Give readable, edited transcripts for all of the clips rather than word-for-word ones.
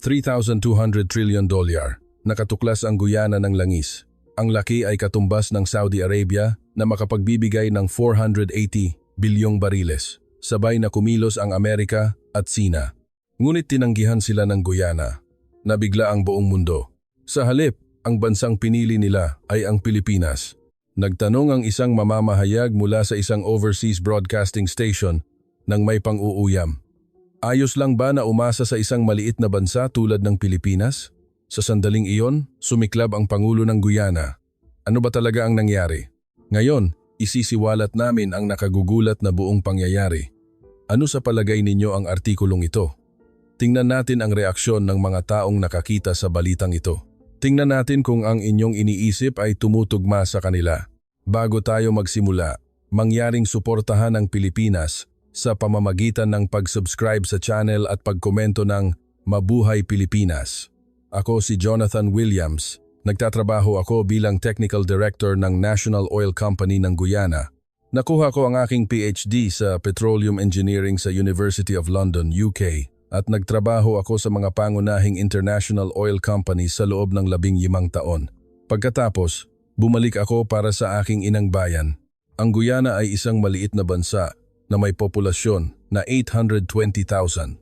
$3,200 trillion. Nakatuklas ang Guyana ng langis. Ang laki ay katumbas ng Saudi Arabia na makapagbibigay ng 480 bilyong bariles. Sabay na kumilos ang Amerika at Sina. Ngunit tinanggihan sila ng Guyana. Nabigla ang buong mundo. Sa halip, ang bansang pinili nila ay ang Pilipinas. Nagtanong ang isang mamamahayag mula sa isang overseas broadcasting station nang may pang-uuyam. Ayos lang ba na umasa sa isang maliit na bansa tulad ng Pilipinas? Sa sandaling iyon, sumiklab ang Pangulo ng Guyana. Ano ba talaga ang nangyari? Ngayon, isisiwalat namin ang nakagugulat na buong pangyayari. Ano sa palagay ninyo ang artikulong ito? Tingnan natin ang reaksyon ng mga taong nakakita sa balitang ito. Tingnan natin kung ang inyong iniisip ay tumutugma sa kanila. Bago tayo magsimula, mangyaring suportahan ang Pilipinas sa pamamagitan ng pag-subscribe sa channel at pagkomento ng Mabuhay Pilipinas. Ako si Jonathan Williams. Nagtatrabaho ako bilang Technical Director ng National Oil Company ng Guyana. Nakuha ko ang aking PhD sa Petroleum Engineering sa University of London, UK. At nagtrabaho ako sa mga pangunahing international oil companies sa loob ng 15 taon. Pagkatapos, bumalik ako para sa aking inang bayan. Ang Guyana ay isang maliit na bansa na may populasyon na 820,000.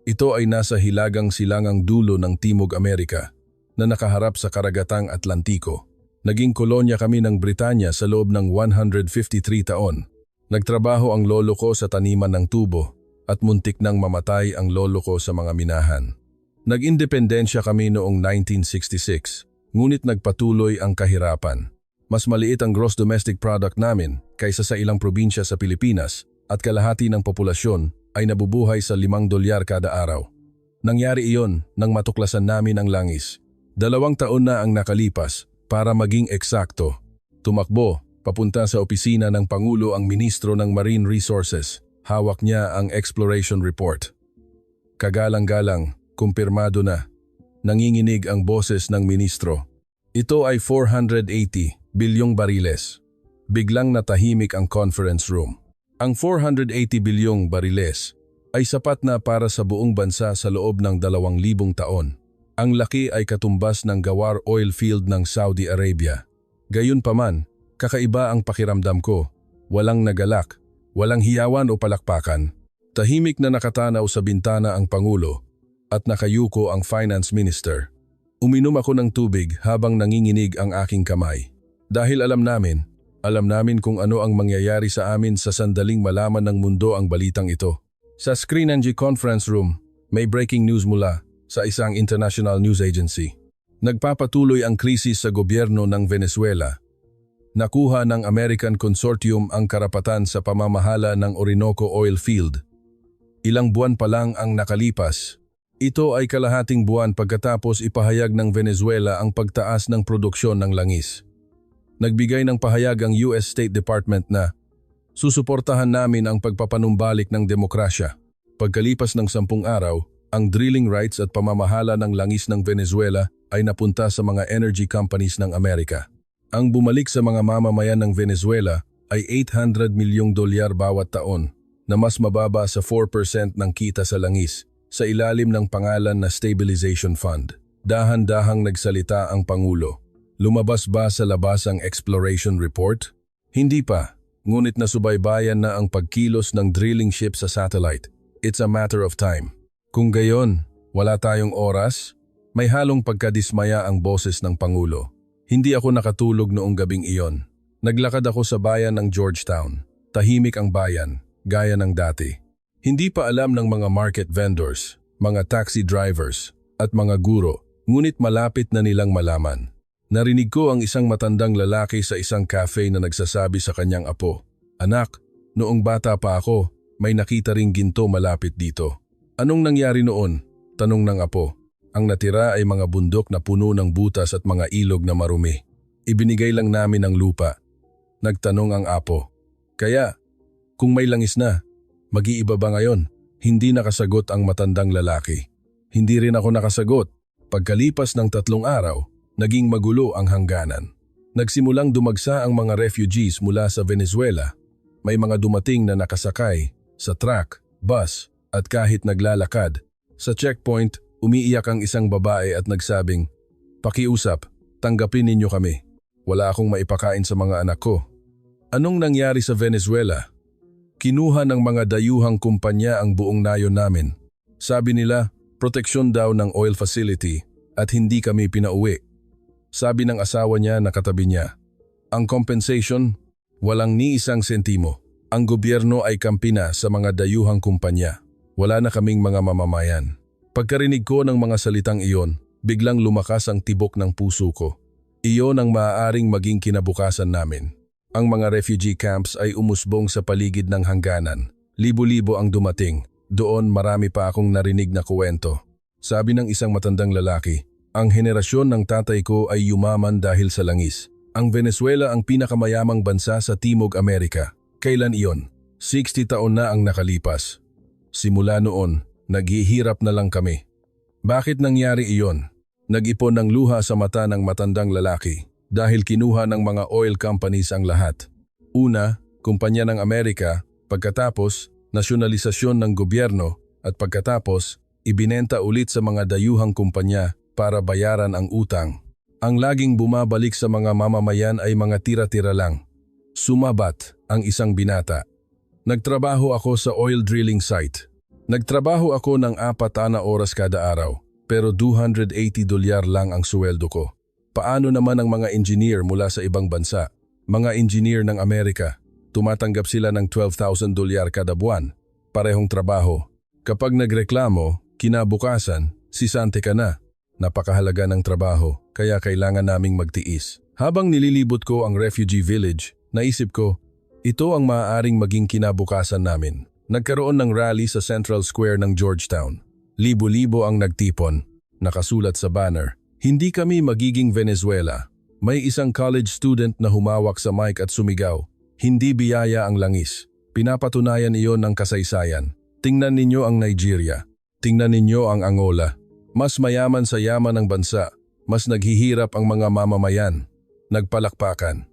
Ito ay nasa hilagang silangang dulo ng Timog Amerika na nakaharap sa karagatang Atlantiko. Naging kolonya kami ng Britanya sa loob ng 153 taon. Nagtrabaho ang lolo ko sa taniman ng tubo at muntik nang mamatay ang lolo ko sa mga minahan. Nag-independensya kami noong 1966, ngunit nagpatuloy ang kahirapan. Mas maliit ang gross domestic product namin kaysa sa ilang probinsya sa Pilipinas at kalahati ng populasyon ay nabubuhay sa $5 kada araw. Nangyari iyon nang matuklasan namin ang langis. 2 taon na ang nakalipas para maging eksakto. Tumakbo, papunta sa opisina ng Pangulo ang Ministro ng Marine Resources. Hawak niya ang exploration report. Kagalang-galang, kumpirmado na. Nanginginig ang boses ng ministro. Ito ay 480 bilyong bariles. Biglang natahimik ang conference room. Ang 480 bilyong bariles ay sapat na para sa buong bansa sa loob ng 2,000 taon. Ang laki ay katumbas ng Ghawar oil field ng Saudi Arabia. Gayunpaman, kakaiba ang pakiramdam ko. Walang nagalak. Walang hiyawan o palakpakan. Tahimik na nakatanaw sa bintana ang Pangulo at nakayuko ang Finance Minister. Uminom ako ng tubig habang nanginginig ang aking kamay. Dahil alam namin kung ano ang mangyayari sa amin sa sandaling malaman ng mundo ang balitang ito. Sa Screen NG Conference Room, may breaking news mula sa isang international news agency. Nagpapatuloy ang krisis sa gobyerno ng Venezuela. Nakuha ng American Consortium ang karapatan sa pamamahala ng Orinoco Oil Field. Ilang buwan pa lang ang nakalipas. Ito ay kalahating buwan pagkatapos ipahayag ng Venezuela ang pagtaas ng produksyon ng langis. Nagbigay ng pahayag ang US State Department na susuportahan namin ang pagpapanumbalik ng demokrasya. Pagkalipas ng 10 araw, ang drilling rights at pamamahala ng langis ng Venezuela ay napunta sa mga energy companies ng Amerika. Ang bumalik sa mga mamamayan ng Venezuela ay $800 milyong bawat taon na mas mababa sa 4% ng kita sa langis sa ilalim ng pangalan na Stabilization Fund. Dahan-dahang nagsalita ang Pangulo. Lumabas ba sa labas ang exploration report? Hindi pa, ngunit nasubaybayan na ang pagkilos ng drilling ship sa satellite. It's a matter of time. Kung gayon, wala tayong oras, may halong pagkadismaya ang boses ng Pangulo. Hindi ako nakatulog noong gabing iyon. Naglakad ako sa bayan ng Georgetown. Tahimik ang bayan, gaya ng dati. Hindi pa alam ng mga market vendors, mga taxi drivers, at mga guro, ngunit malapit na nilang malaman. Narinig ko ang isang matandang lalaki sa isang cafe na nagsasabi sa kanyang apo, "Anak, noong bata pa ako, may nakita ring ginto malapit dito." "Anong nangyari noon?" tanong ng apo. "Ang natira ay mga bundok na puno ng butas at mga ilog na marumi. Ibinigay lang namin ang lupa." Nagtanong ang apo. "Kaya, kung may langis na, mag-iiba ba ngayon?" Hindi nakasagot ang matandang lalaki. Hindi rin ako nakasagot. Pagkalipas ng 3 araw, naging magulo ang hangganan. Nagsimulang dumagsa ang mga refugees mula sa Venezuela. May mga dumating na nakasakay sa truck, bus at kahit naglalakad. Sa checkpoint, Umiiyak ang isang babae at nagsabing, "Pakiusap, tanggapin ninyo kami. Wala akong maipakain sa mga anak ko." Anong nangyari sa Venezuela? Kinuha ng mga dayuhang kumpanya ang buong nayon namin. Sabi nila, proteksyon daw ng oil facility at hindi kami pinauwi. Sabi ng asawa niya na katabi niya, ang compensation, walang ni isang sentimo. Ang gobyerno ay kampi na sa mga dayuhang kumpanya. Wala na kaming mga mamamayan. Pagkarinig ko ng mga salitang iyon, biglang lumakas ang tibok ng puso ko. Iyon ang maaaring maging kinabukasan namin. Ang mga refugee camps ay umusbong sa paligid ng hangganan. Libo-libo ang dumating. Doon marami pa akong narinig na kuwento. Sabi ng isang matandang lalaki, ang henerasyon ng tatay ko ay yumaman dahil sa langis. Ang Venezuela ang pinakamayamang bansa sa Timog Amerika. Kailan iyon? 60 taon na ang nakalipas. Simula noon, naghihirap na lang kami. Bakit nangyari iyon? Nag-ipon ng luha sa mata ng matandang lalaki dahil kinuha ng mga oil companies ang lahat. Una, kumpanya ng Amerika, pagkatapos, nasyonalisasyon ng gobyerno at pagkatapos, ibinenta ulit sa mga dayuhang kumpanya para bayaran ang utang. Ang laging bumabalik sa mga mamamayan ay mga tira-tira lang. Sumabat ang isang binata. Nagtrabaho ako sa oil drilling site. Nagtrabaho ako ng 4 na oras kada araw, pero $280 lang ang suweldo ko. Paano naman ang mga engineer mula sa ibang bansa? Mga engineer ng Amerika, tumatanggap sila ng $12,000 kada buwan. Parehong trabaho. Kapag nagreklamo, kinabukasan, sisante ka na. Napakahalaga ng trabaho, kaya kailangan naming magtiis. Habang nililibot ko ang refugee village, naisip ko, ito ang maaaring maging kinabukasan namin. Nagkaroon ng rally sa Central Square ng Georgetown. Libo-libo ang nagtipon. Nakasulat sa banner, hindi kami magiging Venezuela. May isang college student na humawak sa mic at sumigaw, hindi biyaya ang langis. Pinapatunayan iyon ng kasaysayan. Tingnan ninyo ang Nigeria. Tingnan ninyo ang Angola. Mas mayaman sa yaman ng bansa, mas naghihirap ang mga mamamayan. Nagpalakpakan.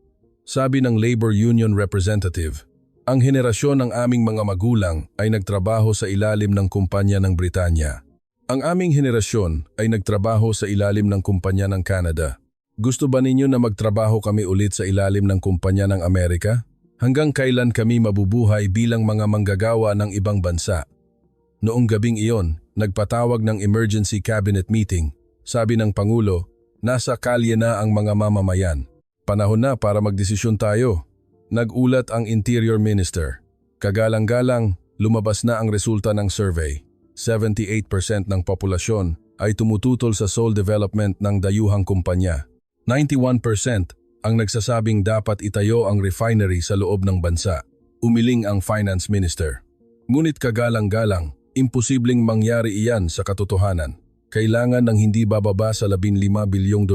Sabi ng labor union representative, ang henerasyon ng aming mga magulang ay nagtrabaho sa ilalim ng kumpanya ng Britanya. Ang aming henerasyon ay nagtrabaho sa ilalim ng kumpanya ng Canada. Gusto ba ninyo na magtrabaho kami ulit sa ilalim ng kumpanya ng Amerika? Hanggang kailan kami mabubuhay bilang mga manggagawa ng ibang bansa? Noong gabing iyon, nagpatawag ng emergency cabinet meeting. Sabi ng Pangulo, nasa kalye na ang mga mamamayan. Panahon na para magdesisyon tayo. Nag-ulat ang Interior Minister. Kagalang-galang, lumabas na ang resulta ng survey. 78% ng populasyon ay tumututol sa sole development ng dayuhang kumpanya. 91% ang nagsasabing dapat itayo ang refinery sa loob ng bansa. Umiling ang Finance Minister. Ngunit kagalang-galang, imposibleng mangyari iyan sa katotohanan. Kailangan ng hindi bababa sa $15 bilyong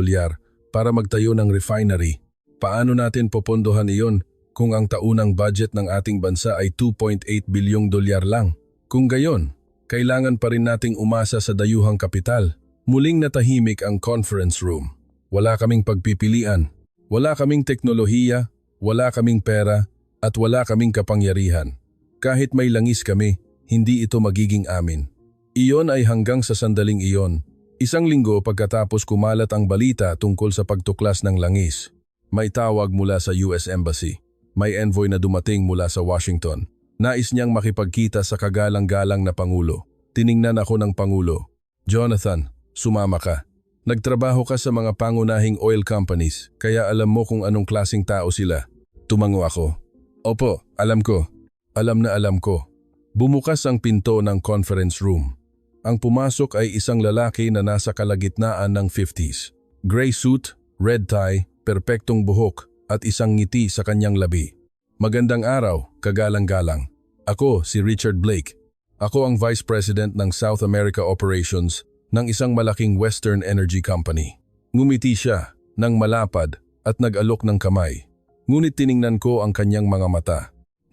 para magtayo ng refinery. Paano natin popondohan iyon kung ang taunang budget ng ating bansa ay $2.8 bilyong lang? Kung gayon, kailangan pa rin nating umasa sa dayuhang kapital. Muling natahimik ang conference room. Wala kaming pagpipilian. Wala kaming teknolohiya, wala kaming pera, at wala kaming kapangyarihan. Kahit may langis kami, hindi ito magiging amin. Iyon ay hanggang sa sandaling iyon. Isang linggo pagkatapos kumalat ang balita tungkol sa pagtuklas ng langis. May tawag mula sa US Embassy. May envoy na dumating mula sa Washington. Nais niyang makipagkita sa kagalang-galang na Pangulo. Tiningnan ako ng Pangulo. Jonathan, sumama ka. Nagtrabaho ka sa mga pangunahing oil companies, kaya alam mo kung anong klaseng tao sila. Tumango ako. Opo, alam ko. Alam na alam ko. Bumukas ang pinto ng conference room. Ang pumasok ay isang lalaki na nasa kalagitnaan ng 50s. Gray suit, red tie, perpektong buhok at isang ngiti sa kanyang labi. Magandang araw, kagalang-galang. Ako si Richard Blake. Ako ang Vice President ng South America Operations ng isang malaking Western Energy Company. Ngumiti siya, nang malapad at nag-alok ng kamay. Ngunit tiningnan ko ang kanyang mga mata.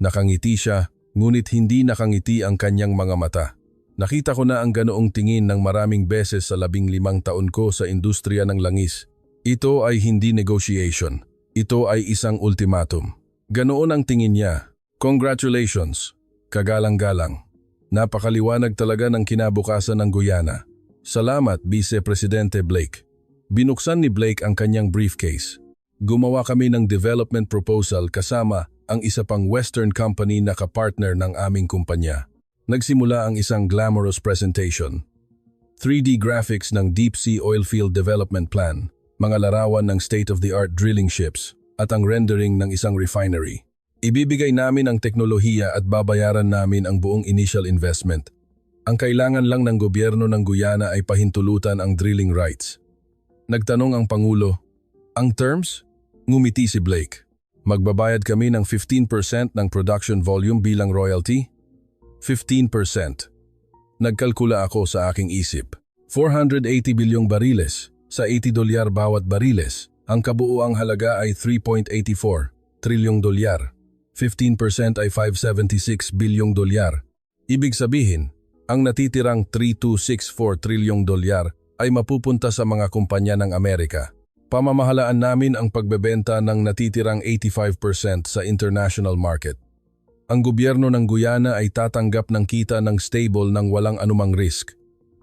Nakangiti siya, ngunit hindi nakangiti ang kanyang mga mata. Nakita ko na ang ganoong tingin ng maraming beses sa 15 taon ko sa industriya ng langis. Ito ay hindi negotiation. Ito ay isang ultimatum. Ganoon ang tingin niya. Congratulations. Kagalang-galang. Napakaliwanag talaga ng kinabukasan ng Guyana. Salamat, Vice Presidente Blake. Binuksan ni Blake ang kanyang briefcase. Gumawa kami ng development proposal kasama ang isa pang Western company na kapartner ng aming kumpanya. Nagsimula ang isang glamorous presentation. 3D graphics ng Deep Sea Oilfield Development Plan, mga larawan ng state-of-the-art drilling ships, at ang rendering ng isang refinery. Ibibigay namin ang teknolohiya at babayaran namin ang buong initial investment. Ang kailangan lang ng gobyerno ng Guyana ay pahintulutan ang drilling rights. Nagtanong ang Pangulo, ang terms? Ngumiti si Blake. Magbabayad kami ng 15% ng production volume bilang royalty? 15%. Nagkalkula ako sa aking isip. 480 bilyong bariles, sa $80 bawat bariles. Ang kabuuang halaga ay 3.84 trilyong dolyar. 15% ay 576 bilyong dolyar. Ibig sabihin, ang natitirang 3264 trilyong dolyar ay mapupunta sa mga kumpanya ng Amerika. Pamamahalaan namin ang pagbebenta ng natitirang 85% sa international market. Ang gobyerno ng Guyana ay tatanggap ng kita ng stable ng walang anumang risk.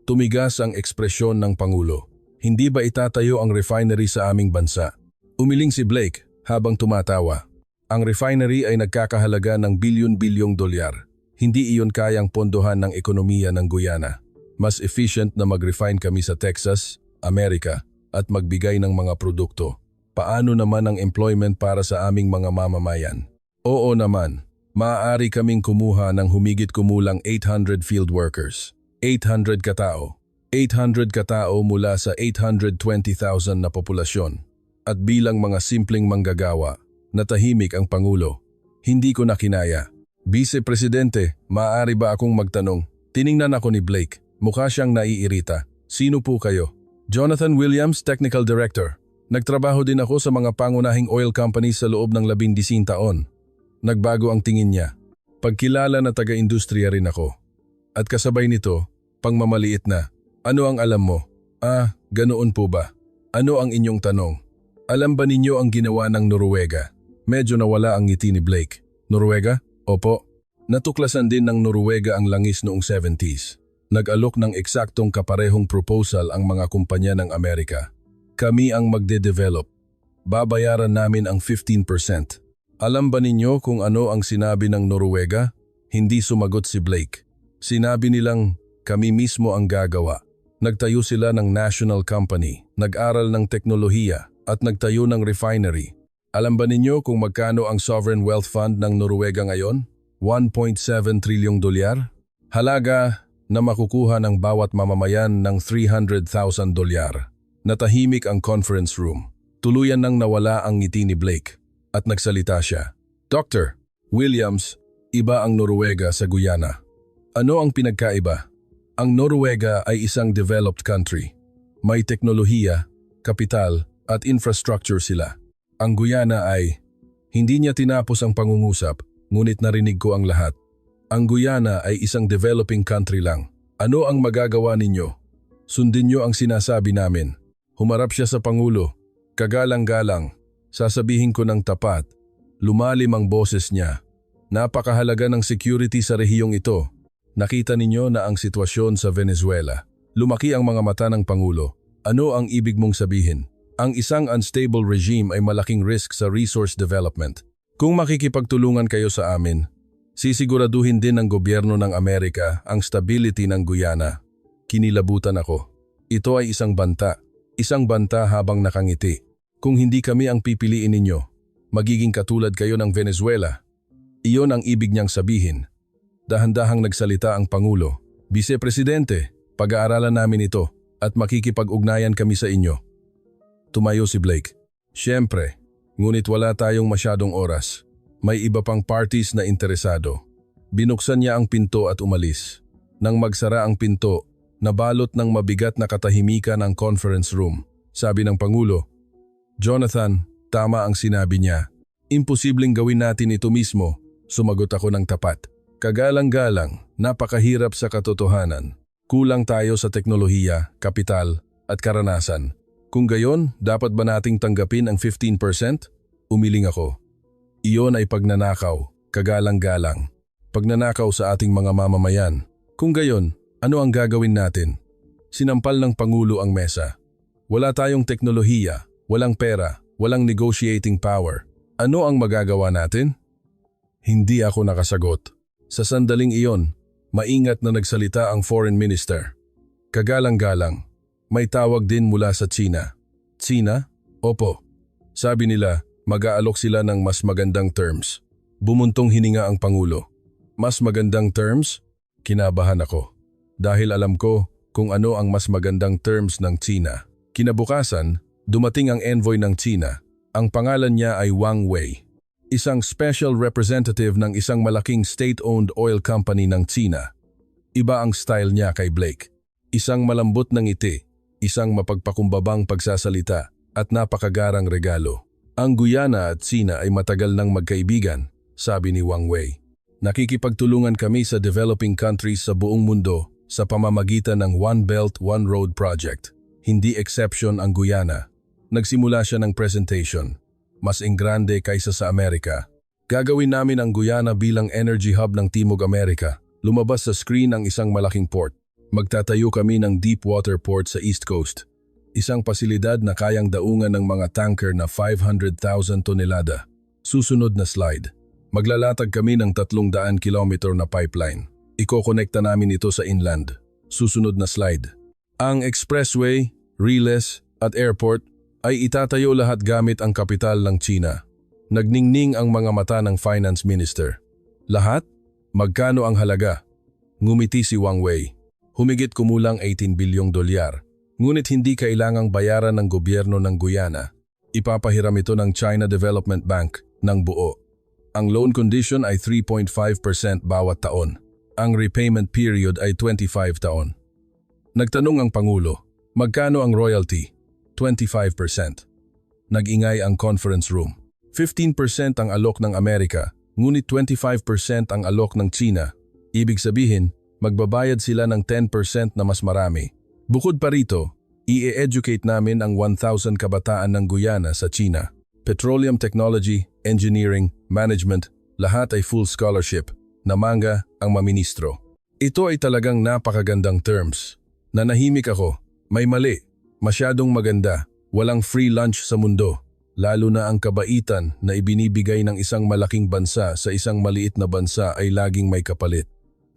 Tumigas ang ekspresyon ng Pangulo. Hindi ba itatayo ang refinery sa aming bansa? Umiling si Blake habang tumatawa. Ang refinery ay nagkakahalaga ng bilyon-bilyong dolyar. Hindi iyon kayang pondohan ng ekonomiya ng Guyana. Mas efficient na mag-refine kami sa Texas, Amerika, at magbigay ng mga produkto. Paano naman ang employment para sa aming mga mamamayan? Oo naman, maaari kaming kumuha ng humigit kumulang 800 field workers. 800 katao. 800 katao mula sa 820,000 na populasyon. At bilang mga simpleng manggagawa, natahimik ang Pangulo. Hindi ko na kinaya. Vice Presidente, maaari ba akong magtanong? Tiningnan ako ni Blake. Mukha siyang naiirita. Sino po kayo? Jonathan Williams, Technical Director. Nagtrabaho din ako sa mga pangunahing oil companies sa loob ng 11 taon. Nagbago ang tingin niya. Pagkilala na taga-industriya rin ako. At kasabay nito, pangmamaliit na. Ano ang alam mo? Ganoon po ba? Ano ang inyong tanong? Alam ba ninyo ang ginawa ng Noruega? Medyo nawala ang ngiti ni Blake. Noruega? Opo. Natuklasan din ng Noruega ang langis noong 70s. Nag-alok ng eksaktong kaparehong proposal ang mga kumpanya ng Amerika. Kami ang magde-develop. Babayaran namin ang 15%. Alam ba ninyo kung ano ang sinabi ng Noruega? Hindi sumagot si Blake. Sinabi nilang, kami mismo ang gagawa. Nagtayo sila ng national company, nag-aral ng teknolohiya, at nagtayo ng refinery. Alam ba ninyo kung magkano ang Sovereign Wealth Fund ng Noruega ngayon? 1.7 trilyong dolyar? Halaga na makukuha ng bawat mamamayan ng 300,000 dolyar. Natahimik ang conference room. Tuluyan nang nawala ang ngiti ni Blake. At nagsalita siya. Dr. Williams, iba ang Noruega sa Guyana. Ano ang pinagkaiba? Ang Noruega ay isang developed country. May teknolohiya, kapital, at infrastructure sila. Ang Guyana ay, hindi niya tinapos ang pangungusap, ngunit narinig ko ang lahat. Ang Guyana ay isang developing country lang. Ano ang magagawa ninyo? Sundin niyo ang sinasabi namin. Humarap siya sa Pangulo. Kagalang-galang, sasabihin ko ng tapat. Lumalim ang boses niya. Napakahalaga ng security sa rehiyong ito. Nakita ninyo na ang sitwasyon sa Venezuela. Lumaki ang mga mata ng Pangulo. Ano ang ibig mong sabihin? Ang isang unstable regime ay malaking risk sa resource development. Kung makikipagtulungan kayo sa amin, sisiguraduhin din ng gobyerno ng Amerika ang stability ng Guyana. Kinilabutan ako. Ito ay isang banta habang nakangiti. Kung hindi kami ang pipiliin ninyo, magiging katulad kayo ng Venezuela. Iyon ang ibig niyang sabihin. Dahan-dahang nagsalita ang Pangulo. Vice Presidente, pag-aaralan namin ito at makikipag-ugnayan kami sa inyo. Tumayo si Blake. Siyempre, ngunit wala tayong masyadong oras. May iba pang parties na interesado. Binuksan niya ang pinto at umalis. Nang magsara ang pinto, nabalot ng mabigat na katahimikan ang conference room. Sabi ng Pangulo, Jonathan, tama ang sinabi niya. Imposibleng gawin natin ito mismo. Sumagot ako ng tapat. Kagalang-galang, napakahirap sa katotohanan. Kulang tayo sa teknolohiya, kapital, at karanasan. Kung gayon, dapat ba nating tanggapin ang 15%? Umiling ako. Iyon ay pagnanakaw, kagalang-galang. Pagnanakaw sa ating mga mamamayan. Kung gayon, ano ang gagawin natin? Sinampal ng Pangulo ang mesa. Wala tayong teknolohiya, walang pera, walang negotiating power. Ano ang magagawa natin? Hindi ako nakasagot. Sa sandaling iyon, maingat na nagsalita ang Foreign Minister. Kagalang-galang, may tawag din mula sa China. China? Opo. Sabi nila, mag-aalok sila ng mas magandang terms. Bumuntong hininga ang Pangulo. Mas magandang terms? Kinabahan ako. Dahil alam ko kung ano ang mas magandang terms ng China. Kinabukasan, dumating ang envoy ng China. Ang pangalan niya ay Wang Wei. Isang special representative ng isang malaking state-owned oil company ng China. Iba ang style niya kay Blake. Isang malambot ng ngiti, isang mapagpakumbabang pagsasalita at napakagarang regalo. Ang Guyana at China ay matagal nang magkaibigan, sabi ni Wang Wei. Nakikipagtulungan kami sa developing countries sa buong mundo sa pamamagitan ng One Belt, One Road Project. Hindi exception ang Guyana. Nagsimula siya ng presentation. Mas engrande kaysa sa Amerika. Gagawin namin ang Guyana bilang energy hub ng Timog Amerika. Lumabas sa screen ang isang malaking port. Magtatayo kami ng deep water port sa East Coast. Isang pasilidad na kayang daungan ng mga tanker na 500,000 tonelada. Susunod na slide. Maglalatag kami ng 300 kilometer na pipeline. Ikokonekta namin ito sa inland. Susunod na slide. Ang expressway, relays at airport ay itatayo lahat gamit ang kapital ng China. Nagningning ang mga mata ng Finance Minister. Lahat? Magkano ang halaga? Ngumiti si Wang Wei. Humigit kumulang $18 bilyong. Ngunit hindi kailangang bayaran ng gobyerno ng Guyana. Ipapahiram ito ng China Development Bank ng buo. Ang loan condition ay 3.5% bawat taon. Ang repayment period ay 25 taon. Nagtanong ang Pangulo, magkano ang royalty? 25%. Nag-ingay ang conference room. 15% ang alok ng Amerika, ngunit 25% ang alok ng China. Ibig sabihin, magbabayad sila ng 10% na mas marami. Bukod pa rito, i-educate namin ang 1,000 kabataan ng Guyana sa China. Petroleum technology, engineering, management, lahat ay full scholarship. Namanga ang maministro. Ito ay talagang napakagandang terms. Nanahimik ako. May mali. Masyadong maganda. Walang free lunch sa mundo. Lalo na ang kabaitan na ibinibigay ng isang malaking bansa sa isang maliit na bansa ay laging may kapalit.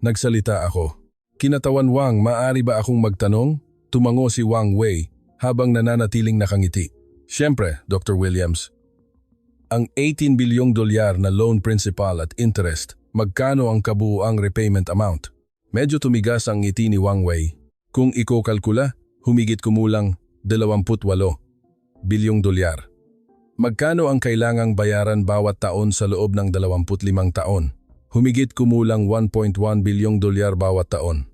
Nagsalita ako. Kinatawan Wang, maaari ba akong magtanong? Tumango si Wang Wei habang nananatiling nakangiti. Siyempre, Dr. Williams. Ang $18 bilyong na loan principal at interest, magkano ang kabuuang repayment amount? Medyo tumigas ang ngiti ni Wang Wei. Kung ikokalkula, humigit kumulang $28 bilyong. Magkano ang kailangang bayaran bawat taon sa loob ng 25 taon? Humigit kumulang $1.1 bilyong bawat taon.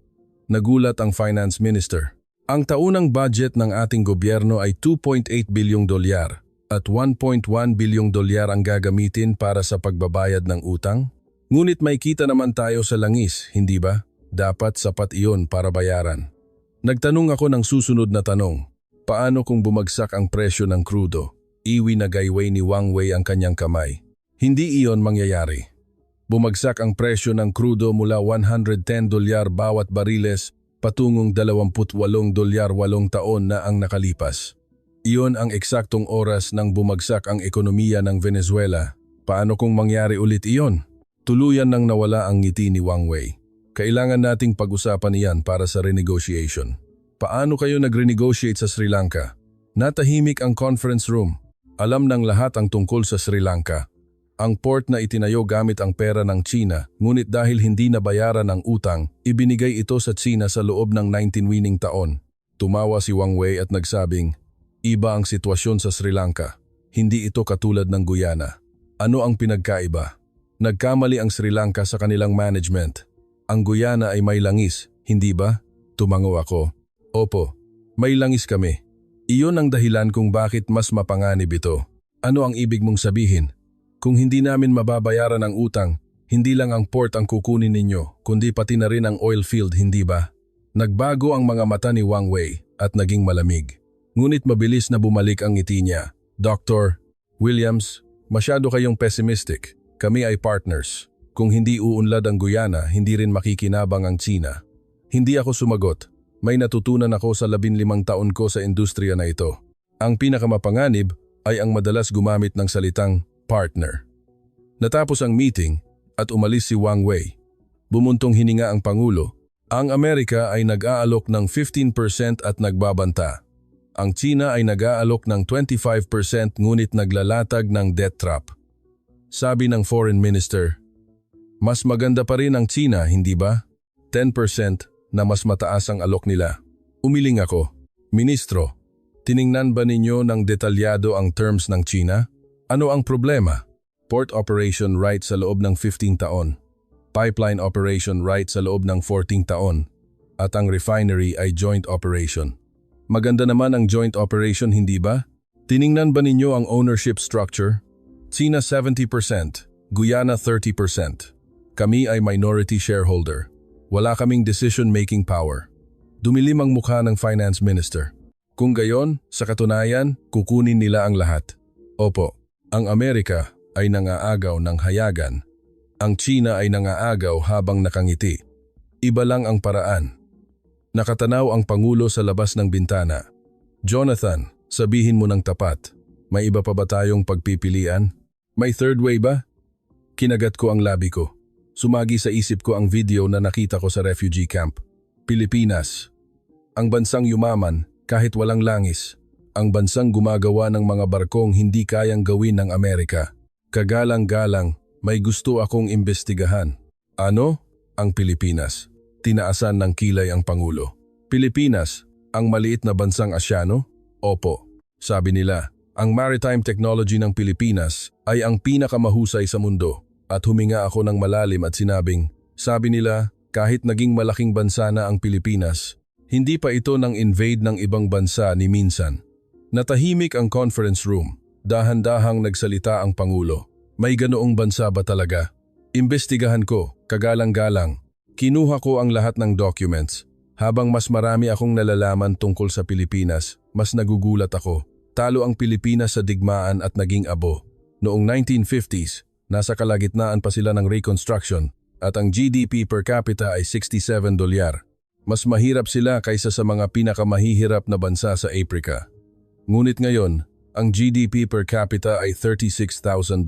Nagulat ang Finance Minister. Ang taunang budget ng ating gobyerno ay $2.8 bilyong at $1.1 bilyong ang gagamitin para sa pagbabayad ng utang? Ngunit may kita naman tayo sa langis, hindi ba? Dapat sapat iyon para bayaran. Nagtanong ako ng susunod na tanong. Paano kung bumagsak ang presyo ng krudo? Iwi na gayway ni Wang Wei ang kanyang kamay. Hindi iyon mangyayari. Bumagsak ang presyo ng krudo mula $110 bawat bariles patungong $28 8 taon na ang nakalipas. Iyon ang eksaktong oras nang bumagsak ang ekonomiya ng Venezuela. Paano kung mangyari ulit iyon? Tuluyan nang nawala ang ngiti ni Wang Wei. Kailangan nating pag-usapan iyan para sa renegotiation. Paano kayo nag-renegotiate sa Sri Lanka? Natahimik ang conference room. Alam ng lahat ang tungkol sa Sri Lanka. Ang port na itinayo gamit ang pera ng China, ngunit dahil hindi nabayaran ang utang, ibinigay ito sa China sa loob ng 19 winning taon. Tumawa si Wang Wei at nagsabing, iba ang sitwasyon sa Sri Lanka. Hindi ito katulad ng Guyana. Ano ang pinagkaiba? Nagkamali ang Sri Lanka sa kanilang management. Ang Guyana ay may langis, hindi ba? Tumango ako. Opo, may langis kami. Iyon ang dahilan kung bakit mas mapanganib ito. Ano ang ibig mong sabihin? Kung hindi namin mababayaran ang utang, hindi lang ang port ang kukunin ninyo, kundi pati na rin ang oil field, hindi ba? Nagbago ang mga mata ni Wang Wei at naging malamig. Ngunit mabilis na bumalik ang ngiti niya. Dr. Williams, masyado kayong pessimistic. Kami ay partners. Kung hindi uunlad ang Guyana, hindi rin makikinabang ang China. Hindi ako sumagot. May natutunan ako sa 15 taon ko sa industriya na ito. Ang pinakamapanganib ay ang madalas gumamit ng salitang partner. Natapos ang meeting at umalis si Wang Wei. Bumuntong hininga ang Pangulo. Ang Amerika ay nag-aalok ng 15% at nagbabanta. Ang China ay nag-aalok ng 25% ngunit naglalatag ng debt trap. Sabi ng Foreign Minister, mas maganda pa rin ang China, hindi ba? 10% na mas mataas ang alok nila. Umiling ako. Ministro, tiningnan ba ninyo ng detalyado ang terms ng China? Ano ang problema? Port operation right sa loob ng 15 taon. Pipeline operation right sa loob ng 14 taon. At ang refinery ay joint operation. Maganda naman ang joint operation, hindi ba? Tiningnan ba ninyo ang ownership structure? China 70%, Guyana 30%. Kami ay minority shareholder. Wala kaming decision-making power. Dumilim ang mukha ng finance minister. Kung gayon, sa katunayan, kukunin nila ang lahat. Opo, ang Amerika ay nangaagaw ng hayagan. Ang China ay nangaagaw habang nakangiti. Iba lang ang paraan. Nakatanaw ang Pangulo sa labas ng bintana. Jonathan, sabihin mo ng tapat. May iba pa ba tayong pagpipilian? May third way ba? Kinagat ko ang labi ko. Sumagi sa isip ko ang video na nakita ko sa refugee camp. Pilipinas. Ang bansang yumaman kahit walang langis. Ang bansang gumagawa ng mga barkong hindi kayang gawin ng Amerika. Kagalang-galang, may gusto akong imbestigahan. Ano? Ang Pilipinas. Tinaasan ng kilay ang Pangulo. Pilipinas, ang maliit na bansang Asyano? Opo. Sabi nila, ang maritime technology ng Pilipinas ay ang pinakamahusay sa mundo. At huminga ako ng malalim at sinabing, sabi nila, kahit naging malaking bansa na ang Pilipinas, hindi pa ito nang invade ng ibang bansa ni minsan. Natahimik ang conference room. Dahan-dahang nagsalita ang Pangulo. May ganoong bansa ba talaga? Imbestigahan ko, kagalang-galang. Kinuha ko ang lahat ng documents. Habang mas marami akong nalalaman tungkol sa Pilipinas, mas nagugulat ako. Talo ang Pilipinas sa digmaan at naging abo. Noong 1950s, nasa kalagitnaan pa sila ng reconstruction at ang GDP per capita ay $67. Mas mahirap sila kaysa sa mga pinakamahihirap na bansa sa Africa. Ngunit ngayon, ang GDP per capita ay $36,000.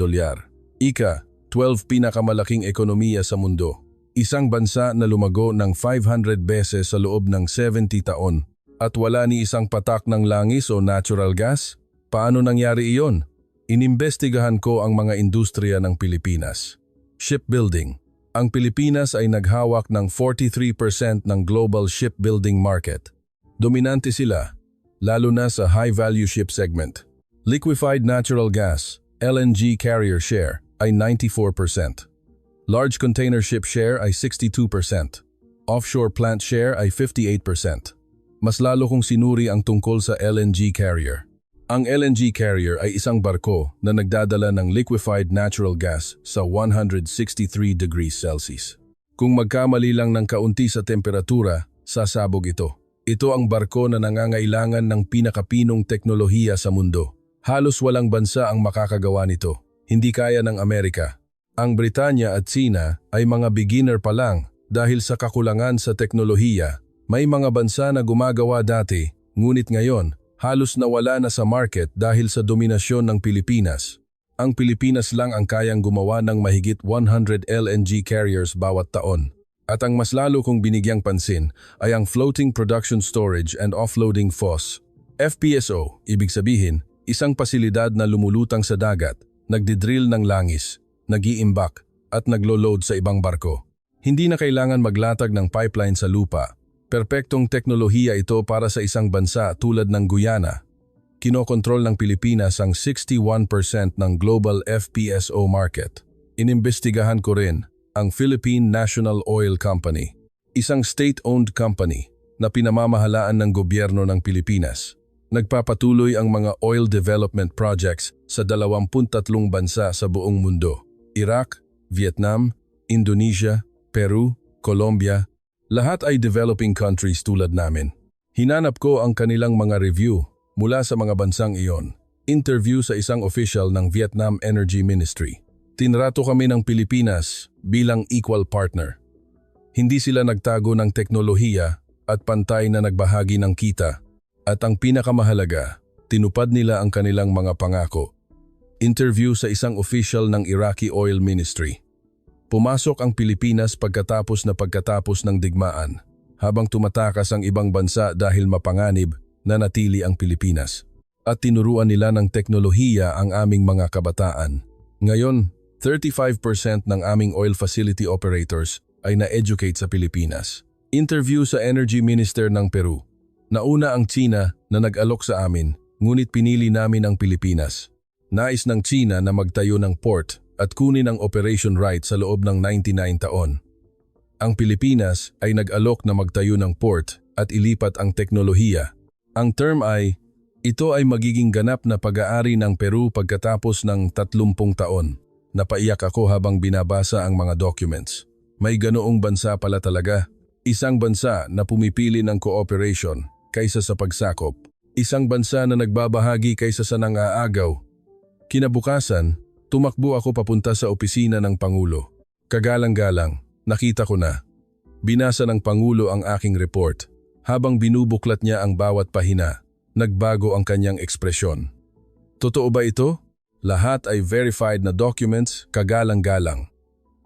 Ika, 12 pinakamalaking ekonomiya sa mundo. Isang bansa na lumago ng 500 beses sa loob ng 70 taon at wala ni isang patak ng langis o natural gas? Paano nangyari iyon? Inimbestigahan ko ang mga industriya ng Pilipinas. Shipbuilding. Ang Pilipinas ay naghawak ng 43% ng global shipbuilding market. Dominante sila, lalo na sa high-value ship segment. Liquefied natural gas, LNG carrier share ay 94%. Large container ship share ay 62%. Offshore plant share ay 58%. Mas lalo kong sinuri ang tungkol sa LNG carrier. Ang LNG carrier ay isang barko na nagdadala ng liquefied natural gas sa 163 degrees Celsius. Kung magkamali lang ng kaunti sa temperatura, sasabog ito. Ito ang barko na nangangailangan ng pinakapinong teknolohiya sa mundo. Halos walang bansa ang makakagawa nito. Hindi kaya ng Amerika. Ang Britanya at China ay mga beginner pa lang dahil sa kakulangan sa teknolohiya. May mga bansa na gumagawa dati, ngunit ngayon, halos nawala na sa market dahil sa dominasyon ng Pilipinas. Ang Pilipinas lang ang kayang gumawa ng mahigit 100 LNG carriers bawat taon. At ang mas lalo kong binigyang pansin ay ang Floating Production Storage and Offloading FPSO. FPSO, ibig sabihin, isang pasilidad na lumulutang sa dagat, nagdidrill ng langis, nag-iimbak at naglo-load sa ibang barko. Hindi na kailangan maglatag ng pipeline sa lupa. Perpektong teknolohiya ito para sa isang bansa tulad ng Guyana. Kinokontrol ng Pilipinas ang 61% ng global FPSO market. Inimbestigahan ko rin ang Philippine National Oil Company, isang state-owned company na pinamamahalaan ng gobyerno ng Pilipinas. Nagpapatuloy ang mga oil development projects sa 23 bansa sa buong mundo. Iraq, Vietnam, Indonesia, Peru, Colombia, lahat ay developing countries tulad namin. Hinanap ko ang kanilang mga review mula sa mga bansang iyon. Interview sa isang official ng Vietnam Energy Ministry. Tinrato kami ng Pilipinas bilang equal partner. Hindi sila nagtago ng teknolohiya at pantay na nagbahagi ng kita. At ang pinakamahalaga, tinupad nila ang kanilang mga pangako. Interview sa isang official ng Iraqi Oil Ministry. Pumasok ang Pilipinas pagkatapos ng digmaan, habang tumatakas ang ibang bansa dahil mapanganib na natili ang Pilipinas. At tinuruan nila ng teknolohiya ang aming mga kabataan. Ngayon, 35% ng aming oil facility operators ay na-educate sa Pilipinas. Interview sa Energy Minister ng Peru. Nauna ang China na nag-alok sa amin, ngunit pinili namin ang Pilipinas. Nais ng China na magtayo ng port at kunin ang operation right sa loob ng 99 taon. Ang Pilipinas ay nag-alok na magtayo ng port at ilipat ang teknolohiya. Ang term ay, ito ay magiging ganap na pag-aari ng Peru pagkatapos ng 30 taon. Napaiyak ako habang binabasa ang mga documents. May ganoong bansa pala talaga. Isang bansa na pumipili ng cooperation kaysa sa pagsakop. Isang bansa na nagbabahagi kaysa sa nangaagaw. Kinabukasan, tumakbo ako papunta sa opisina ng Pangulo. Kagalang-galang, nakita ko na. Binasa ng Pangulo ang aking report. Habang binubuklat niya ang bawat pahina, nagbago ang kanyang ekspresyon. Totoo ba ito? Lahat ay verified na documents, kagalang-galang.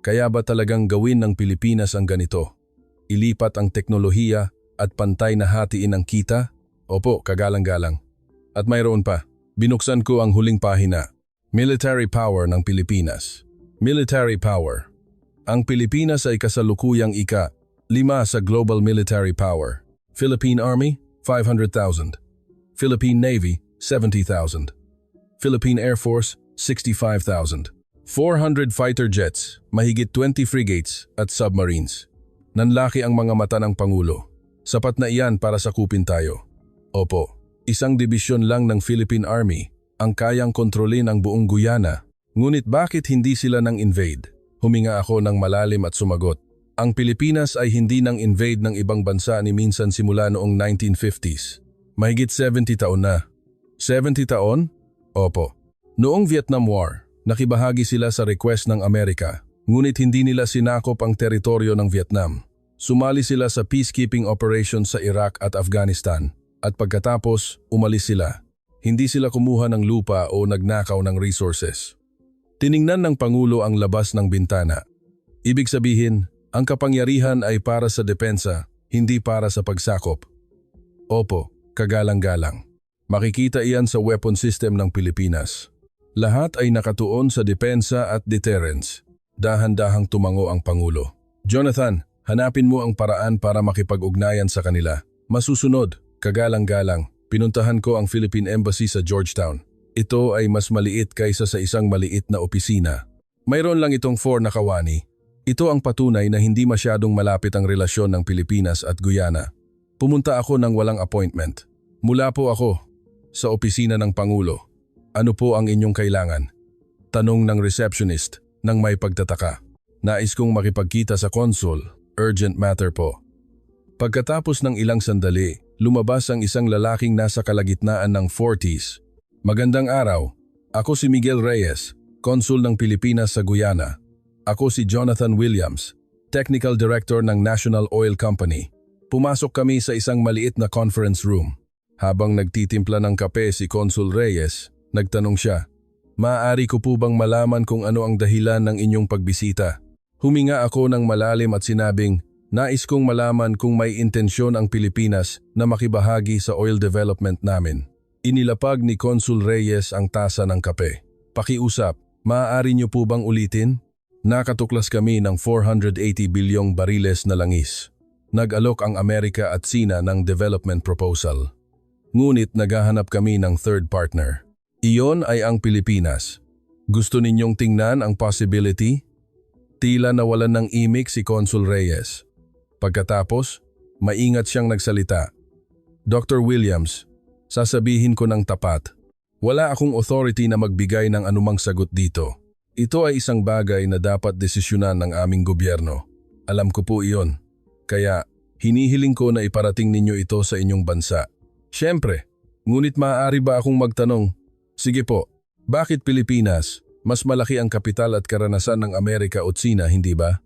Kaya ba talagang gawin ng Pilipinas ang ganito? Ilipat ang teknolohiya at pantay na hatiin ang kita? Opo, kagalang-galang. At mayroon pa, binuksan ko ang huling pahina. Military power ng Pilipinas. Military power. Ang Pilipinas ay kasalukuyang ika-5 sa global military power. Philippine Army, 500,000. Philippine Navy, 70,000. Philippine Air Force, 65,000. 400 fighter jets, mahigit 20 frigates at submarines. Nanlaki ang mga mata ng Pangulo. Sapat na iyan para sakupin tayo. Opo, isang dibisyon lang ng Philippine Army ang kayang kontrolin ang buong Guyana. Ngunit bakit hindi sila nang invade? Huminga ako ng malalim at sumagot. Ang Pilipinas ay hindi nang invade ng ibang bansa ni minsan simula noong 1950s. Mahigit 70 taon na. 70 taon? Opo. Noong Vietnam War, nakibahagi sila sa request ng Amerika, ngunit hindi nila sinakop ang teritoryo ng Vietnam. Sumali sila sa peacekeeping operations sa Iraq at Afghanistan, at pagkatapos, umalis sila. Hindi sila kumuha ng lupa o nagnakaw ng resources. Tiningnan ng Pangulo ang labas ng bintana. Ibig sabihin, ang kapangyarihan ay para sa depensa, hindi para sa pagsakop. Opo, kagalang-galang. Makikita iyan sa weapon system ng Pilipinas. Lahat ay nakatuon sa depensa at deterrence. Dahan-dahang tumango ang Pangulo. Jonathan, hanapin mo ang paraan para makipag-ugnayan sa kanila. Masusunod, kagalang-galang, pinuntahan ko ang Philippine Embassy sa Georgetown. Ito ay mas maliit kaysa sa isang maliit na opisina. Mayroon lang itong 4 na kawani. Ito ang patunay na hindi masyadong malapit ang relasyon ng Pilipinas at Guyana. Pumunta ako ng walang appointment. Mula po ako sa opisina ng Pangulo. Ano po ang inyong kailangan? Tanong ng receptionist nang may pagtataka. Nais kong makipagkita sa consul. Urgent matter po. Pagkatapos ng ilang sandali, lumabas ang isang lalaking nasa kalagitnaan ng 40s. Magandang araw. Ako si Miguel Reyes, consul ng Pilipinas sa Guyana. Ako si Jonathan Williams, Technical Director ng National Oil Company. Pumasok kami sa isang maliit na conference room. Habang nagtitimpla ng kape si Consul Reyes, nagtanong siya, "Maaari ko po bang malaman kung ano ang dahilan ng inyong pagbisita?" Huminga ako ng malalim at sinabing, "Nais kong malaman kung may intensyon ang Pilipinas na makibahagi sa oil development namin." Inilapag ni Consul Reyes ang tasa ng kape. "Pakiusap, maaari niyo po bang ulitin?" Nakatuklas kami ng 480 bilyong bariles na langis. Nag-alok ang Amerika at China ng development proposal. Ngunit naghahanap kami ng third partner. Iyon ay ang Pilipinas. Gusto ninyong tingnan ang possibility? Tila nawalan ng imik si Consul Reyes. Pagkatapos, maingat siyang nagsalita. "Dr. Williams, sasabihin ko ng tapat. Wala akong authority na magbigay ng anumang sagot dito. Ito ay isang bagay na dapat desisyonan ng aming gobyerno. Alam ko po iyon. Kaya, hinihiling ko na iparating ninyo ito sa inyong bansa. Siyempre, ngunit maaari ba akong magtanong? Sige po, bakit Pilipinas? Mas malaki ang kapital at karanasan ng Amerika o China, hindi ba?"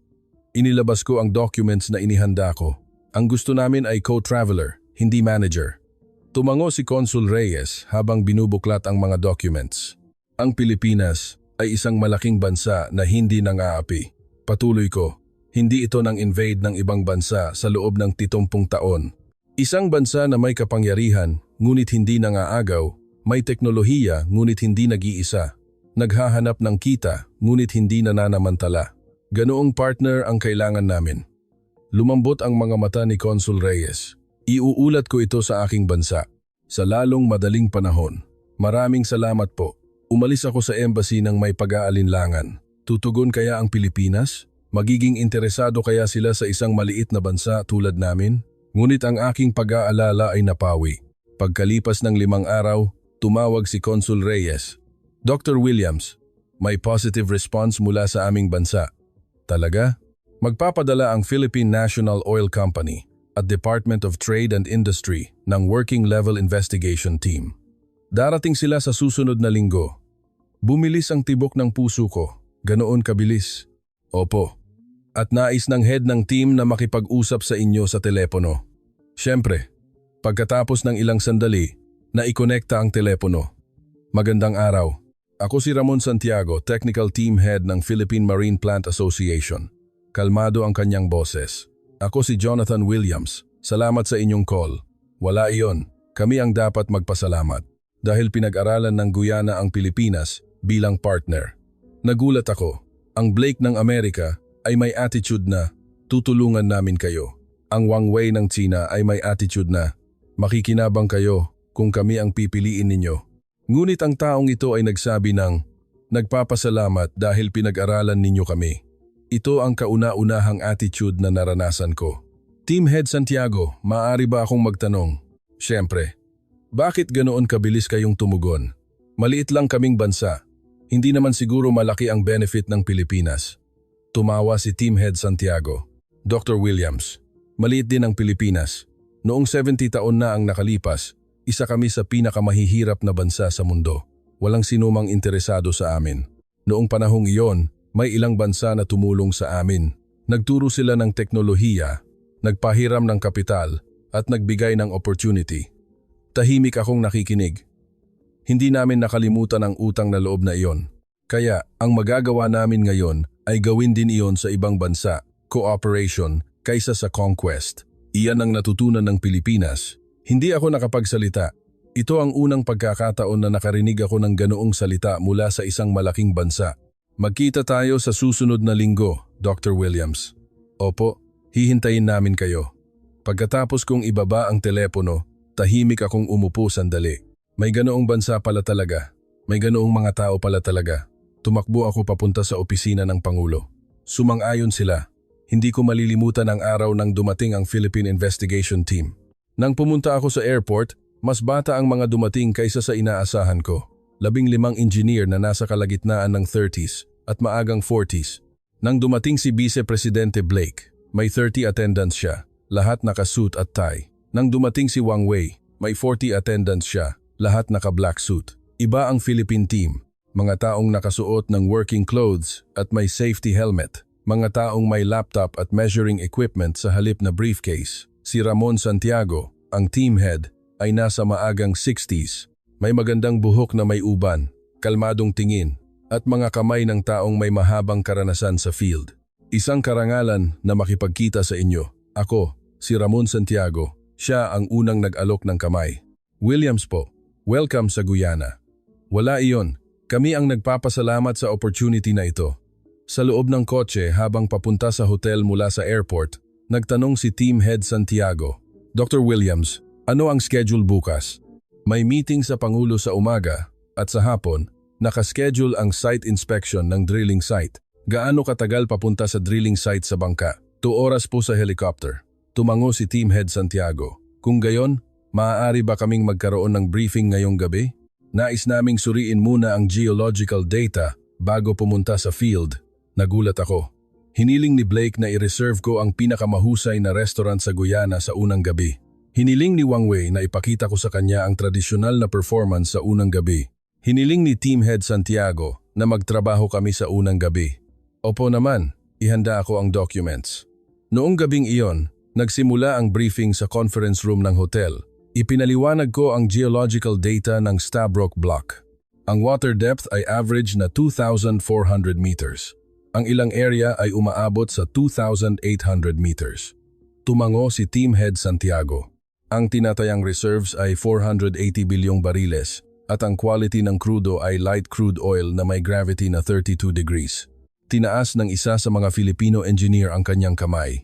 Inilabas ko ang documents na inihanda ko. Ang gusto namin ay co-traveler, hindi manager. Tumango si Consul Reyes habang binubuklat ang mga documents. Ang Pilipinas ay isang malaking bansa na hindi nang-aapi. Patuloy ko, hindi ito nang invade ng ibang bansa sa loob ng 70 taon. Isang bansa na may kapangyarihan, ngunit hindi nangaagaw, may teknolohiya, ngunit hindi nag-iisa. Naghahanap ng kita, ngunit hindi nananamantala. Ganoong partner ang kailangan namin. Lumambot ang mga mata ni Consul Reyes. Iuulat ko ito sa aking bansa. Sa lalong madaling panahon. Maraming salamat po. Umalis ako sa embassy ng may pag-aalinlangan. Tutugon kaya ang Pilipinas? Magiging interesado kaya sila sa isang maliit na bansa tulad namin? Ngunit ang aking pag-aalala ay napawi. Pagkalipas ng 5 araw, tumawag si Consul Reyes. Dr. Williams, may positive response mula sa aming bansa. Talaga? Magpapadala ang Philippine National Oil Company at Department of Trade and Industry ng Working Level Investigation Team. Darating sila sa susunod na linggo. Bumilis ang tibok ng puso ko. Ganoon kabilis. Opo. At nais ng head ng team na makipag-usap sa inyo sa telepono. Siyempre, pagkatapos ng ilang sandali, naikonekta ang telepono. Magandang araw. Ako si Ramon Santiago, Technical Team Head ng Philippine Marine Plant Association. Kalmado ang kanyang boses. Ako si Jonathan Williams. Salamat sa inyong call. Wala iyon. Kami ang dapat magpasalamat. Dahil pinag-aralan ng Guyana ang Pilipinas bilang partner. Nagulat ako. Ang Blake ng Amerika ay may attitude na tutulungan namin kayo. Ang Wang Wei ng China ay may attitude na makikinabang kayo kung kami ang pipiliin ninyo. Ngunit ang taong ito ay nagsabi ng nagpapasalamat dahil pinag-aralan ninyo kami. Ito ang kauna-unahang attitude na naranasan ko. Team Head Santiago, maaari ba akong magtanong? Siyempre, bakit ganoon kabilis kayong tumugon? Maliit lang kaming bansa. Hindi naman siguro malaki ang benefit ng Pilipinas. Tumawa si Team Head Santiago. Dr. Williams, maliit din ang Pilipinas. Noong 70 taon na ang nakalipas, isa kami sa pinakamahihirap na bansa sa mundo. Walang sinumang interesado sa amin. Noong panahong iyon, may ilang bansa na tumulong sa amin. Nagturo sila ng teknolohiya, nagpahiram ng kapital, at nagbigay ng opportunity. Tahimik akong nakikinig. Hindi namin nakalimutan ang utang na loob na iyon. Kaya, ang magagawa namin ngayon ay gawin din iyon sa ibang bansa, cooperation, kaysa sa conquest. Iyan ang natutunan ng Pilipinas. Hindi ako nakapagsalita. Ito ang unang pagkakataon na nakarinig ako ng ganoong salita mula sa isang malaking bansa. Magkita tayo sa susunod na linggo, Dr. Williams. Opo, hihintayin namin kayo. Pagkatapos kong ibaba ang telepono, tahimik akong umupo sandali. May ganoong bansa pala talaga. May ganoong mga tao pala talaga. Tumakbo ako papunta sa opisina ng Pangulo. Sumang-ayon sila. Hindi ko malilimutan ang araw nang dumating ang Philippine Investigation Team. Nang pumunta ako sa airport, mas bata ang mga dumating kaysa sa inaasahan ko. 15 engineer na nasa kalagitnaan ng 30s at maagang 40s. Nang dumating si Vice Presidente Blake, may 30 attendants siya, lahat naka-suit at tie. Nang dumating si Wang Wei, may 40 attendants siya, lahat naka-black suit. Iba ang Philippine team, mga taong nakasuot ng working clothes at may safety helmet. Mga taong may laptop at measuring equipment sa halip na briefcase. Si Ramon Santiago, ang team head, ay nasa maagang 60s. May magandang buhok na may uban, kalmadong tingin, at mga kamay ng taong may mahabang karanasan sa field. Isang karangalan na makipagkita sa inyo. Ako, si Ramon Santiago, siya ang unang nag-alok ng kamay. Williams po, welcome sa Guyana. Wala iyon, kami ang nagpapasalamat sa opportunity na ito. Sa loob ng kotse habang papunta sa hotel mula sa airport, nagtanong si Team Head Santiago, Dr. Williams, ano ang schedule bukas? May meeting sa Pangulo sa umaga at sa hapon, nakaschedule ang site inspection ng drilling site. Gaano katagal papunta sa drilling site sa bangka? 2 oras po sa helicopter. Tumango si Team Head Santiago. Kung gayon, maaari ba kaming magkaroon ng briefing ngayong gabi? Nais naming suriin muna ang geological data bago pumunta sa field. Nagulat ako. Hiniling ni Blake na i-reserve ko ang pinakamahusay na restaurant sa Guyana sa unang gabi. Hiniling ni Wang Wei na ipakita ko sa kanya ang tradisyonal na performance sa unang gabi. Hiniling ni Team Head Santiago na magtrabaho kami sa unang gabi. Opo naman, ihanda ako ang documents. Noong gabing iyon, Nagsimula ang briefing sa conference room ng hotel. Ipinaliwanag ko ang geological data ng Stabroek Block. Ang water depth ay average na 2,400 meters. Ang ilang area ay umaabot sa 2,800 meters. Tumango si Team Head Santiago. Ang tinatayang reserves ay 480 bilyong bariles at ang quality ng crudo ay light crude oil na may gravity na 32 degrees. Tinaas ng isa sa mga Filipino engineer ang kanyang kamay.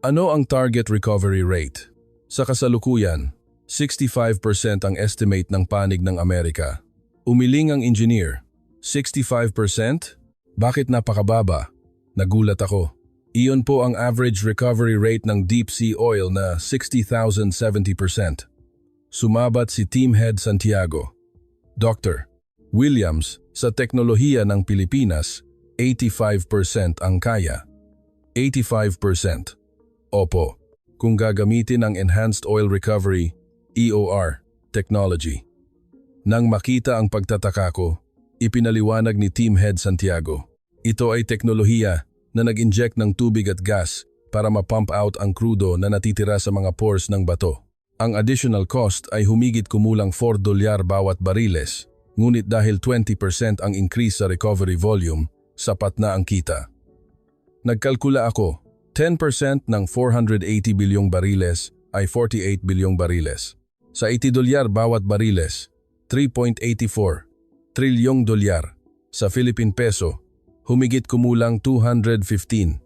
Ano ang target recovery rate? Sa kasalukuyan, 65% ang estimate ng panig ng Amerika. Umiling ang engineer. 65%? Bakit napakababa? Nagulat ako. Iyon po ang average recovery rate ng deep sea oil na 60,070%. Sumabat si Team Head Santiago. Dr. Williams, sa teknolohiya ng Pilipinas, 85% ang kaya. 85%. Opo, kung gagamitin ang Enhanced Oil Recovery, EOR, technology. Nang makita ang pagtataka ko, ipinaliwanag ni Team Head Santiago. Ito ay teknolohiya na nag-inject ng tubig at gas para ma-pump out ang crudo na natitira sa mga pores ng bato. Ang additional cost ay humigit kumulang $4 bawat bariles, ngunit dahil 20% ang increase sa recovery volume, sapat na ang kita. Nagkalkula ako, 10% ng 480 bilyong bariles ay 48 bilyong bariles. Sa $80 bawat bariles, 3.84 trilyong dolyar. Sa Philippine peso, humigit kumulang 215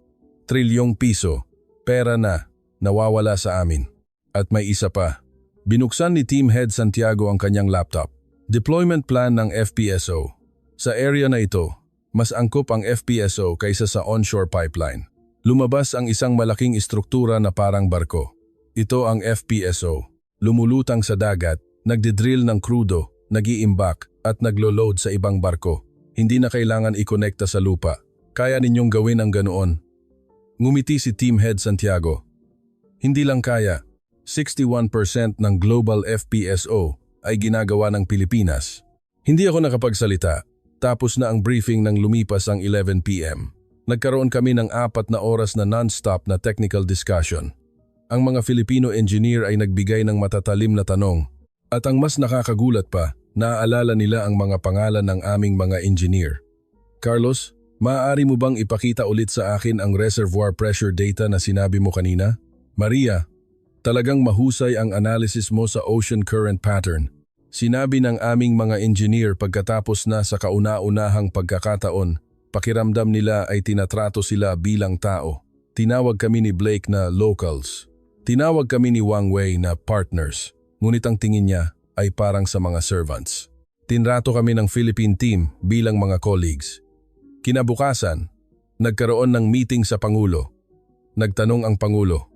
trilyong piso, pera na nawawala sa amin. At may isa pa, binuksan ni Team Head Santiago ang kanyang laptop. Deployment plan ng FPSO. Sa area na ito, mas angkop ang FPSO kaysa sa onshore pipeline. Lumabas ang isang malaking istruktura na parang barko. Ito ang FPSO. Lumulutang sa dagat, nagdidrill ng crudo, nag-iimbak at naglo-load sa ibang barko. Hindi na kailangan i-konekta sa lupa. Kaya ninyong gawin ang ganoon. Ngumiti si Team Head Santiago. Hindi lang kaya, 61% ng global FPSO ay ginagawa ng Pilipinas. Hindi ako nakapagsalita. Tapos na ang briefing nang lumipas ang 11 p.m. Nagkaroon kami ng 4 na oras na non-stop na technical discussion. Ang mga Filipino engineer ay nagbigay ng matatalim na tanong. At ang mas nakakagulat pa, naaalala nila ang mga pangalan ng aming mga engineer. Carlos, maaari mo bang ipakita ulit sa akin ang reservoir pressure data na sinabi mo kanina? Maria, talagang mahusay ang analysis mo sa ocean current pattern. Sinabi ng aming mga engineer pagkatapos na sa kauna-unahang pagkakataon, pakiramdam nila ay tinatrato sila bilang tao. Tinawag kami ni Blake na locals. Tinawag kami ni Wang Wei na partners. Ngunit ang tingin niya ay parang sa mga servants. Tinrato kami ng Philippine team bilang mga colleagues. Kinabukasan, nagkaroon ng meeting sa Pangulo. Nagtanong ang Pangulo,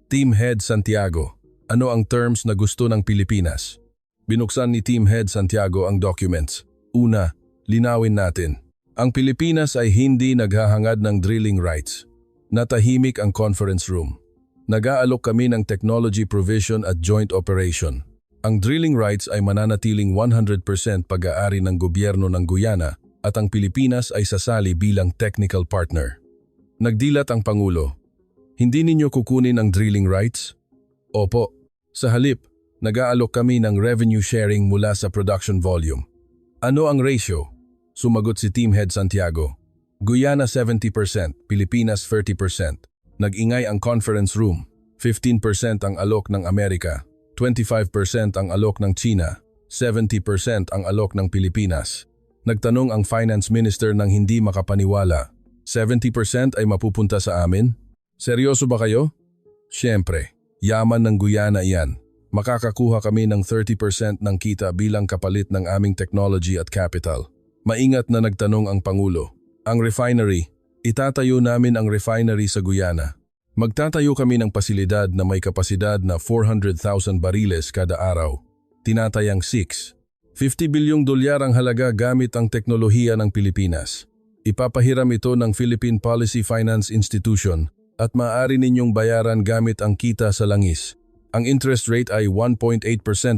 Team Head Santiago, ano ang terms na gusto ng Pilipinas? Binuksan ni Team Head Santiago ang documents. Una, linawin natin. Ang Pilipinas ay hindi naghahangad ng drilling rights. Natahimik ang conference room. Nag-aalok kami ng technology provision at joint operation. Ang drilling rights ay mananatiling 100% pag-aari ng gobyerno ng Guyana at ang Pilipinas ay sasali bilang technical partner. Nagdilat ang Pangulo. Hindi ninyo kukunin ang drilling rights? Opo. Sa halip, nag-aalok kami ng revenue sharing mula sa production volume. Ano ang ratio? Sumagot si Team Head Santiago. Guyana 70%, Pilipinas 30%. Nag-ingay ang conference room. 15% ang alok ng Amerika, 25% ang alok ng China, 70% ang alok ng Pilipinas. Nagtanong ang finance minister ng hindi makapaniwala. 70% ay mapupunta sa amin? Seryoso ba kayo? Siyempre, yaman ng Guyana iyan. Makakakuha kami ng 30% ng kita bilang kapalit ng aming technology at capital. Maingat na nagtanong ang Pangulo. Ang refinery, itatayo namin ang refinery sa Guyana. Magtatayo kami ng pasilidad na may kapasidad na 400,000 bariles kada araw. Tinatayang 6. 50 bilyong dolyar ang halaga gamit ang teknolohiya ng Pilipinas. Ipapahiram ito ng Philippine Policy Finance Institution at maaari ninyong bayaran gamit ang kita sa langis. Ang interest rate ay 1.8%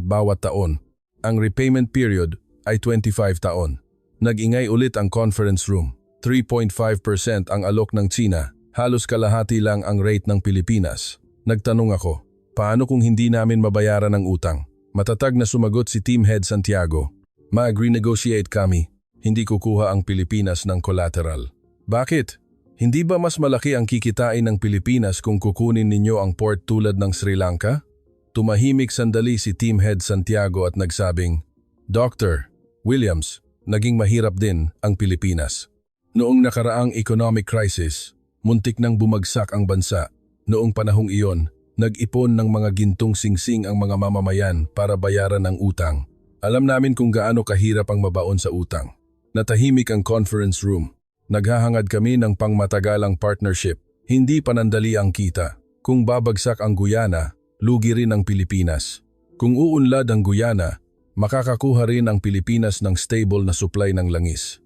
bawat taon. Ang repayment period ay 25 taon. Nag-ingay ulit ang conference room. 3.5% ang alok ng China, halos kalahati lang ang rate ng Pilipinas. Nagtanong ako, paano kung hindi namin mabayaran ang utang? Matatag na sumagot si Team Head Santiago. Mag-renegotiate kami. Hindi kukuha ang Pilipinas ng collateral. Bakit? Hindi ba mas malaki ang kikitain ng Pilipinas kung kukunin ninyo ang port tulad ng Sri Lanka? Tumahimik sandali si Team Head Santiago at nagsabing, Dr. Williams, naging mahirap din ang Pilipinas. Noong nakaraang economic crisis, muntik nang bumagsak ang bansa. Noong panahong iyon, nag-ipon ng mga gintong singsing ang mga mamamayan para bayaran ang utang. Alam namin kung gaano kahirap ang mabaon sa utang. Natahimik ang conference room. Naghahangad kami ng pangmatagalang partnership. Hindi panandali ang kita. Kung babagsak ang Guyana, lugi rin ang Pilipinas. Kung uunlad ang Guyana, makakakuha rin ang Pilipinas ng stable na supply ng langis.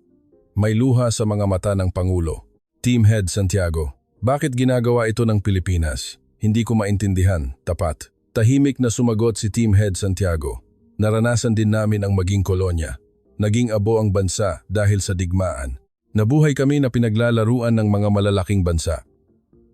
May luha sa mga mata ng Pangulo. Team Head Santiago, bakit ginagawa ito ng Pilipinas? Hindi ko maintindihan, tapat. Tahimik na sumagot si Team Head Santiago. Naranasan din namin ang maging kolonya. Naging abo ang bansa dahil sa digmaan. Nabuhay kami na pinaglalaruan ng mga malalaking bansa.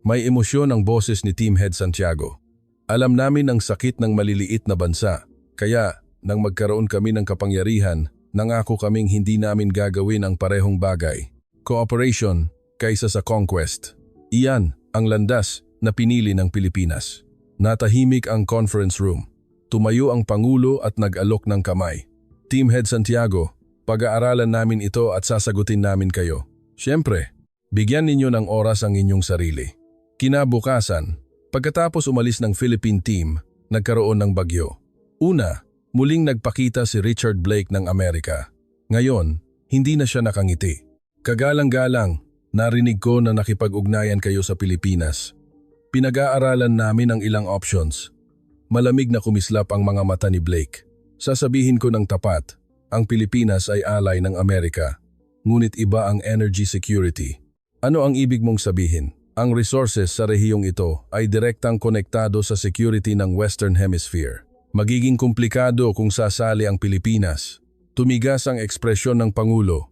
May emosyon ang boses ni Team Head Santiago. Alam namin ang sakit ng maliliit na bansa, kaya nang magkaroon kami ng kapangyarihan, nangako kaming hindi namin gagawin ang parehong bagay. Cooperation kaysa sa conquest. Iyan ang landas na pinili ng Pilipinas. Natahimik ang conference room. Tumayo ang Pangulo at nag-alok ng kamay. Team Head Santiago, pag-aaralan namin ito at sasagutin namin kayo. Siyempre, bigyan ninyo ng oras ang inyong sarili. Kinabukasan, pagkatapos umalis ng Philippine team, nagkaroon ng bagyo. Una, muling nagpakita si Richard Blake ng Amerika. Ngayon, hindi na siya nakangiti. Kagalang-galang, narinig ko na nakipag-ugnayan kayo sa Pilipinas. Pinag-aaralan namin ang ilang options. Malamig na kumislap ang mga mata ni Blake. Sasabihin ko ng tapat, ang Pilipinas ay ally ng Amerika. Ngunit iba ang energy security. Ano ang ibig mong sabihin? Ang resources sa rehiyong ito ay direktang konektado sa security ng Western Hemisphere. Magiging komplikado kung sasali ang Pilipinas. Tumigas ang ekspresyon ng Pangulo.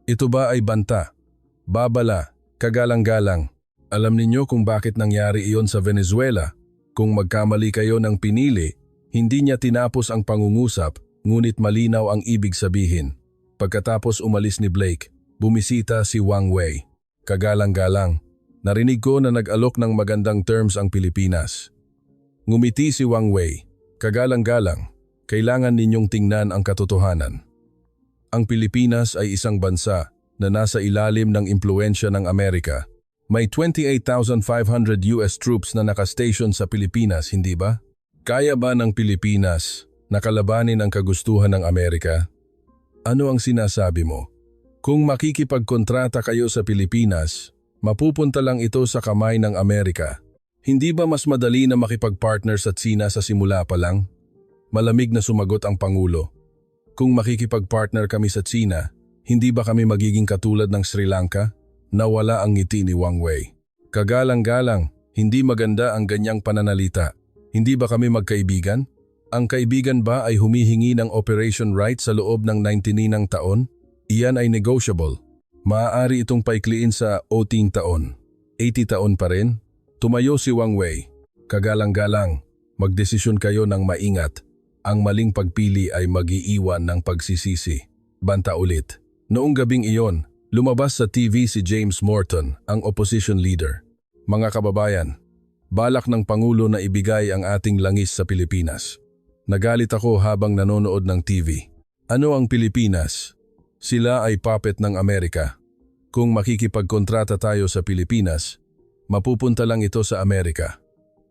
Ito ba ay banta? Babala, kagalang-galang. Alam ninyo kung bakit nangyari iyon sa Venezuela? Kung magkamali kayo ng pinili, hindi niya tinapos ang pangungusap, ngunit malinaw ang ibig sabihin. Pagkatapos umalis ni Blake, bumisita si Wang Wei. Kagalang-galang. Narinig ko na nag-alok ng magandang terms ang Pilipinas. Ngumiti si Wang Wei. Kagalang-galang, kailangan ninyong tingnan ang katotohanan. Ang Pilipinas ay isang bansa na nasa ilalim ng impluensya ng Amerika. May 28,500 US troops na nakastation sa Pilipinas, hindi ba? Kaya ba ng Pilipinas na kalabanin ang kagustuhan ng Amerika? Ano ang sinasabi mo? Kung makikipagkontrata kayo sa Pilipinas, mapupunta lang ito sa kamay ng Amerika. Hindi ba mas madali na makipag-partner sa Tsina sa simula pa lang? Malamig na sumagot ang Pangulo. Kung makikipag-partner kami sa Tsina, hindi ba kami magiging katulad ng Sri Lanka? Nawala ang ngiti ni Wang Wei. Kagalang-galang, hindi maganda ang ganyang pananalita. Hindi ba kami magkaibigan? Ang kaibigan ba ay humihingi ng operation right sa loob ng 99 taon? Iyan ay negotiable. Maaari itong paikliin sa 80 taon. 80 taon pa rin? Tumayo si Wang Wei. Kagalang-galang, magdesisyon kayo ng maingat. Ang maling pagpili ay mag-iiwan ng pagsisisi. Banta ulit. Noong gabing iyon, lumabas sa TV si James Morton, ang opposition leader. Mga kababayan, balak ng Pangulo na ibigay ang ating langis sa Pilipinas. Nagalit ako habang nanonood ng TV. Ano ang Pilipinas? Sila ay puppet ng Amerika. Kung makikipagkontrata tayo sa Pilipinas, mapupunta lang ito sa Amerika.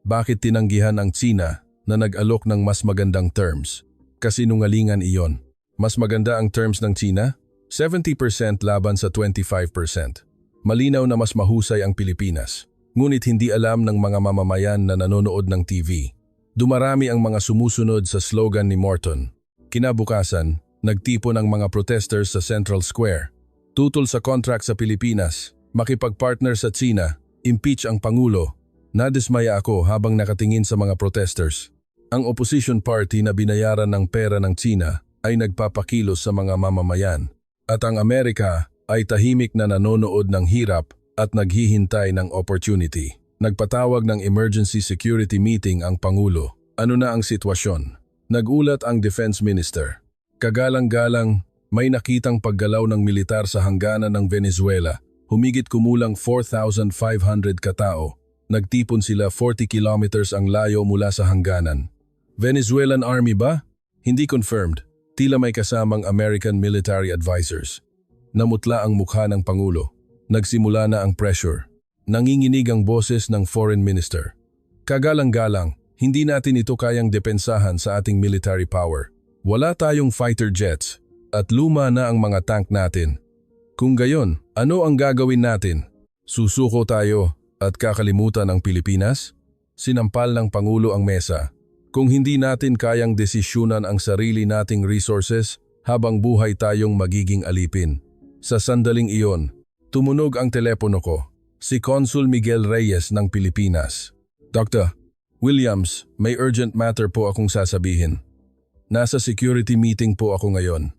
Bakit tinanggihan ang Tsina na nag-alok ng mas magandang terms? Kasinungalingan iyon. Mas maganda ang terms ng Tsina? 70% laban sa 25%. Malinaw na mas mahusay ang Pilipinas. Ngunit hindi alam ng mga mamamayan na nanonood ng TV. Dumarami ang mga sumusunod sa slogan ni Morton. Kinabukasan, nagtipon ang mga protesters sa Central Square. Tutol sa contract sa Pilipinas, makipag-partner sa Tsina, impeach ang Pangulo. Nadismaya ako habang nakatingin sa mga protesters. Ang opposition party na binayaran ng pera ng Tsina ay nagpapakilos sa mga mamamayan. At ang Amerika ay tahimik na nanonood ng hirap at naghihintay ng opportunity. Nagpatawag ng emergency security meeting ang Pangulo. Ano na ang sitwasyon? Nagulat ang Defense Minister. Kagalang-galang, may nakitang paggalaw ng militar sa hangganan ng Venezuela. Humigit kumulang 4,500 katao. Nagtipon sila 40 kilometers ang layo mula sa hangganan. Venezuelan Army ba? Hindi confirmed. Tila may kasamang American military advisors. Namutla ang mukha ng Pangulo. Nagsimula na ang pressure. Nanginginig ang boses ng Foreign Minister. Kagalang-galang, hindi natin ito kayang depensahan sa ating military power. Wala tayong fighter jets at luma na ang mga tank natin. Kung gayon, ano ang gagawin natin? Susuko tayo at kakalimutan ang Pilipinas? Sinampal ng Pangulo ang mesa. Kung hindi natin kayang desisyunan ang sarili nating resources, habang buhay tayong magiging alipin. Sa sandaling iyon, tumunog ang telepono ko. Si Consul Miguel Reyes ng Pilipinas. Dr. Williams, may urgent matter po akong sasabihin. Nasa security meeting po ako ngayon.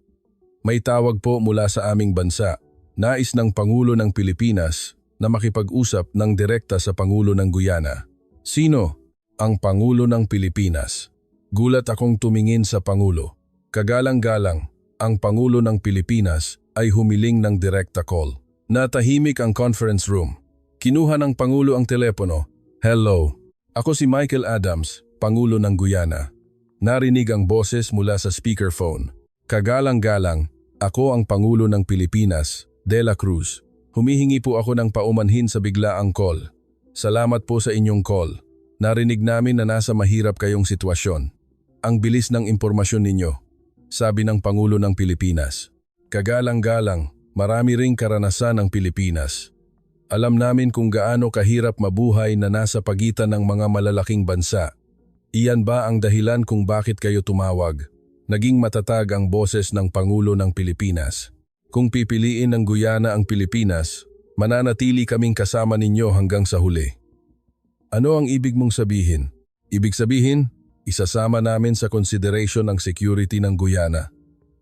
May tawag po mula sa aming bansa. Nais ng Pangulo ng Pilipinas na makipag-usap ng direkta sa Pangulo ng Guyana. Sino? Ang Pangulo ng Pilipinas. Gulat akong tumingin sa Pangulo. Kagalang-galang, ang Pangulo ng Pilipinas ay humiling ng direkta call. Natahimik ang conference room. Kinuha ng Pangulo ang telepono. Hello. Ako si Michael Adams, Pangulo ng Guyana. Narinig ang boses mula sa speakerphone. Kagalang-galang, ako ang Pangulo ng Pilipinas, De La Cruz. Humihingi po ako ng paumanhin sa biglaang call. Salamat po sa inyong call. Narinig namin na nasa mahirap kayong sitwasyon. Ang bilis ng impormasyon ninyo, sabi ng Pangulo ng Pilipinas. Kagalang-galang, marami ring karanasan ang Pilipinas. Alam namin kung gaano kahirap mabuhay na nasa pagitan ng mga malalaking bansa. Iyan ba ang dahilan kung bakit kayo tumawag? Naging matatag ang boses ng Pangulo ng Pilipinas. Kung pipiliin ng Guyana ang Pilipinas, mananatili kaming kasama ninyo hanggang sa huli. Ano ang ibig mong sabihin? Ibig sabihin, isasama namin sa consideration ang security ng Guyana.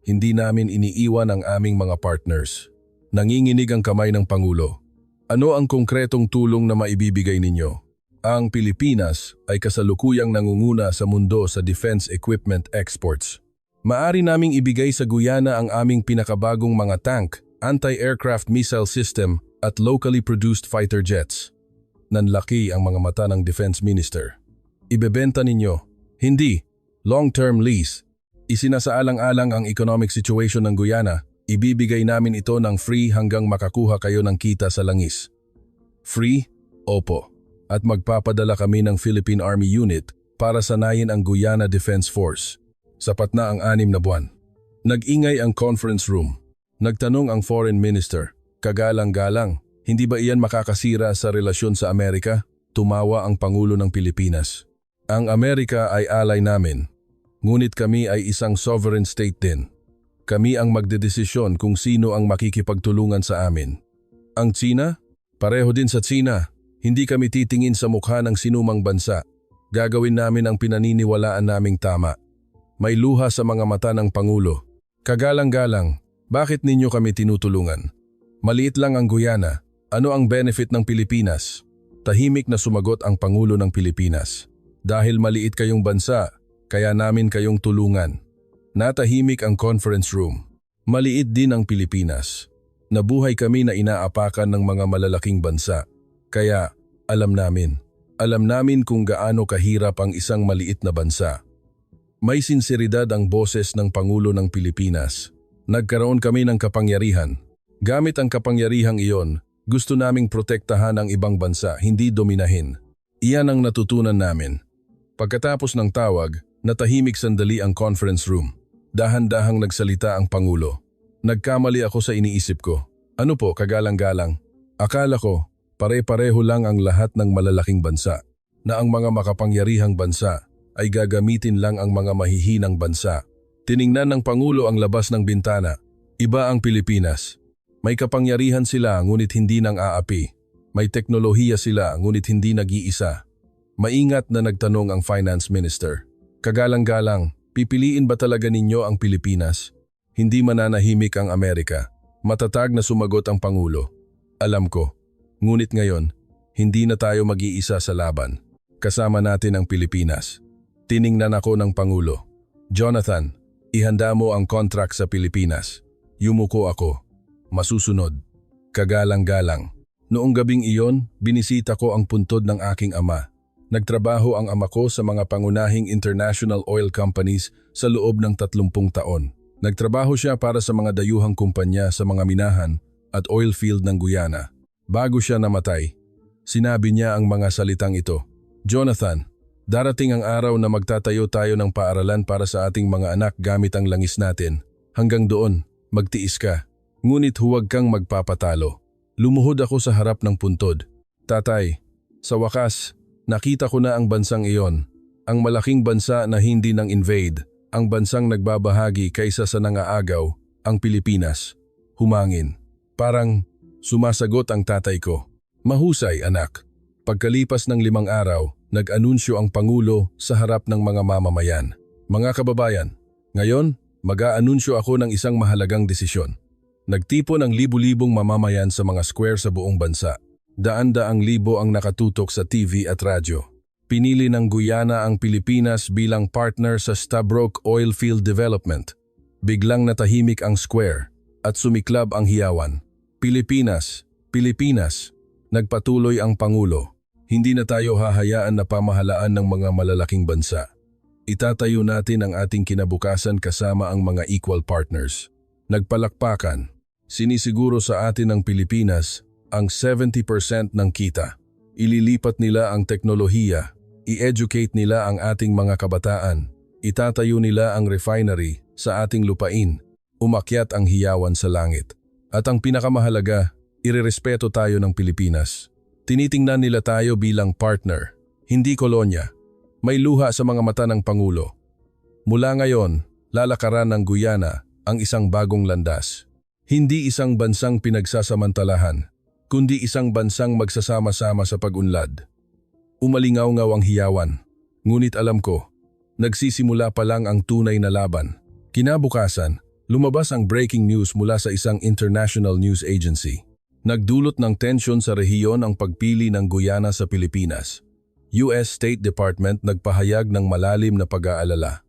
Hindi namin iniiwan ang aming mga partners. Nanginginig ang kamay ng Pangulo. Ano ang konkretong tulong na maibibigay ninyo? Ang Pilipinas ay kasalukuyang nangunguna sa mundo sa defense equipment exports. Maari naming ibigay sa Guyana ang aming pinakabagong mga tank, anti-aircraft missile system at locally produced fighter jets. Nanlaki ang mga mata ng Defense Minister. Ibebenta ninyo? Hindi. Long-term lease. Isinasaalang-alang ang economic situation ng Guyana. Ibibigay namin ito ng free hanggang makakuha kayo ng kita sa langis. Free? Opo. At magpapadala kami ng Philippine Army Unit para sanayin ang Guyana Defense Force. Sapat na ang 6 na buwan. Nag-ingay ang conference room. Nagtanong ang Foreign Minister. Kagalang-galang, hindi ba iyan makakasira sa relasyon sa Amerika? Tumawa ang Pangulo ng Pilipinas. Ang Amerika ay alay namin. Ngunit kami ay isang sovereign state din. Kami ang magdedesisyon kung sino ang makikipagtulungan sa amin. Ang Tsina? Pareho din sa Tsina. Hindi kami titingin sa mukha ng sinumang bansa. Gagawin namin ang pinaniniwalaan naming tama. May luha sa mga mata ng Pangulo. Kagalang-galang, bakit ninyo kami tinutulungan? Maliit lang ang Guyana. Ano ang benefit ng Pilipinas? Tahimik na sumagot ang Pangulo ng Pilipinas. Dahil maliit kayong bansa, kaya namin kayong tulungan. Natahimik ang conference room. Maliit din ang Pilipinas. Nabuhay kami na inaapakan ng mga malalaking bansa. Kaya, alam namin. Alam namin kung gaano kahirap ang isang maliit na bansa. May sinseridad ang boses ng Pangulo ng Pilipinas. Nagkaroon kami ng kapangyarihan. Gamit ang kapangyarihang iyon, gusto naming protektahan ang ibang bansa, hindi dominahin. Iyan ang natutunan namin. Pagkatapos ng tawag, natahimik sandali ang conference room. Dahan-dahang nagsalita ang Pangulo. Nagkamali ako sa iniisip ko. Ano po, kagalang-galang? Akala ko, pare-pareho lang ang lahat ng malalaking bansa, na ang mga makapangyarihang bansa ay gagamitin lang ang mga mahihinang bansa. Tiningnan ng Pangulo ang labas ng bintana. Iba ang Pilipinas. May kapangyarihan sila ngunit hindi nang aapi. May teknolohiya sila ngunit hindi nag-iisa. Maingat na nagtanong ang Finance Minister. Kagalang-galang, pipiliin ba talaga ninyo ang Pilipinas? Hindi mananahimik ang Amerika. Matatag na sumagot ang Pangulo. Alam ko. Ngunit ngayon, Hindi na tayo mag-iisa sa laban. Kasama natin ang Pilipinas. Tiningnan ako ng Pangulo. Jonathan, ihanda mo ang contract sa Pilipinas. Yumuko ako. Masusunod. Kagalang-galang. Noong gabing iyon, binisita ko ang puntod ng aking ama. Nagtrabaho ang ama ko sa mga pangunahing international oil companies sa loob ng 30 taon. Nagtrabaho siya para sa mga dayuhang kumpanya sa mga minahan at oil field ng Guyana. Bago siya namatay, sinabi niya ang mga salitang ito. Jonathan, darating ang araw na magtatayo tayo ng paaralan para sa ating mga anak gamit ang langis natin. Hanggang doon, magtiis ka. Ngunit huwag kang magpapatalo. Lumuhod ako sa harap ng puntod. Tatay, sa wakas, nakita ko na ang bansang iyon. Ang malaking bansa na hindi nang invade, ang bansang nagbabahagi kaysa sa nangaagaw, ang Pilipinas. Humangin. Parang sumasagot ang tatay ko. Mahusay, anak. Pagkalipas ng 5 araw, nag-anunsyo ang Pangulo sa harap ng mga mamamayan. Mga kababayan, ngayon, mag-aanunsyo ako ng isang mahalagang desisyon. Nagtipon ang libu-libong mamamayan sa mga square sa buong bansa. Daan-daang libo ang nakatutok sa TV at radyo. Pinili ng Guyana ang Pilipinas bilang partner sa Stabroek Oil Field Development. Biglang natahimik ang square at sumiklab ang hiyawan. Pilipinas, Pilipinas, nagpatuloy ang Pangulo. Hindi na tayo hahayaan na pamahalaan ng mga malalaking bansa. Itatayo natin ang ating kinabukasan kasama ang mga equal partners. Nagpalakpakan, sinisiguro sa atin ng Pilipinas ang 70% ng kita. Ililipat nila ang teknolohiya, i-educate nila ang ating mga kabataan, itatayo nila ang refinery sa ating lupain, umakyat ang hiyawan sa langit. At ang pinakamahalaga, irerespeto tayo ng Pilipinas. Tinitingnan nila tayo bilang partner, hindi kolonya. May luha sa mga mata ng Pangulo. Mula ngayon, lalakaran ng Guyana ang isang bagong landas. Hindi isang bansang pinagsasamantalahan, kundi isang bansang magsasama-sama sa pag-unlad. Umalingaw-ngaw ang hiyawan, ngunit alam ko, nagsisimula pa lang ang tunay na laban. Kinabukasan, lumabas ang breaking news mula sa isang international news agency. Nagdulot ng tensyon sa rehiyon ang pagpili ng Guyana sa Pilipinas. US State Department nagpahayag ng malalim na pag-aalala.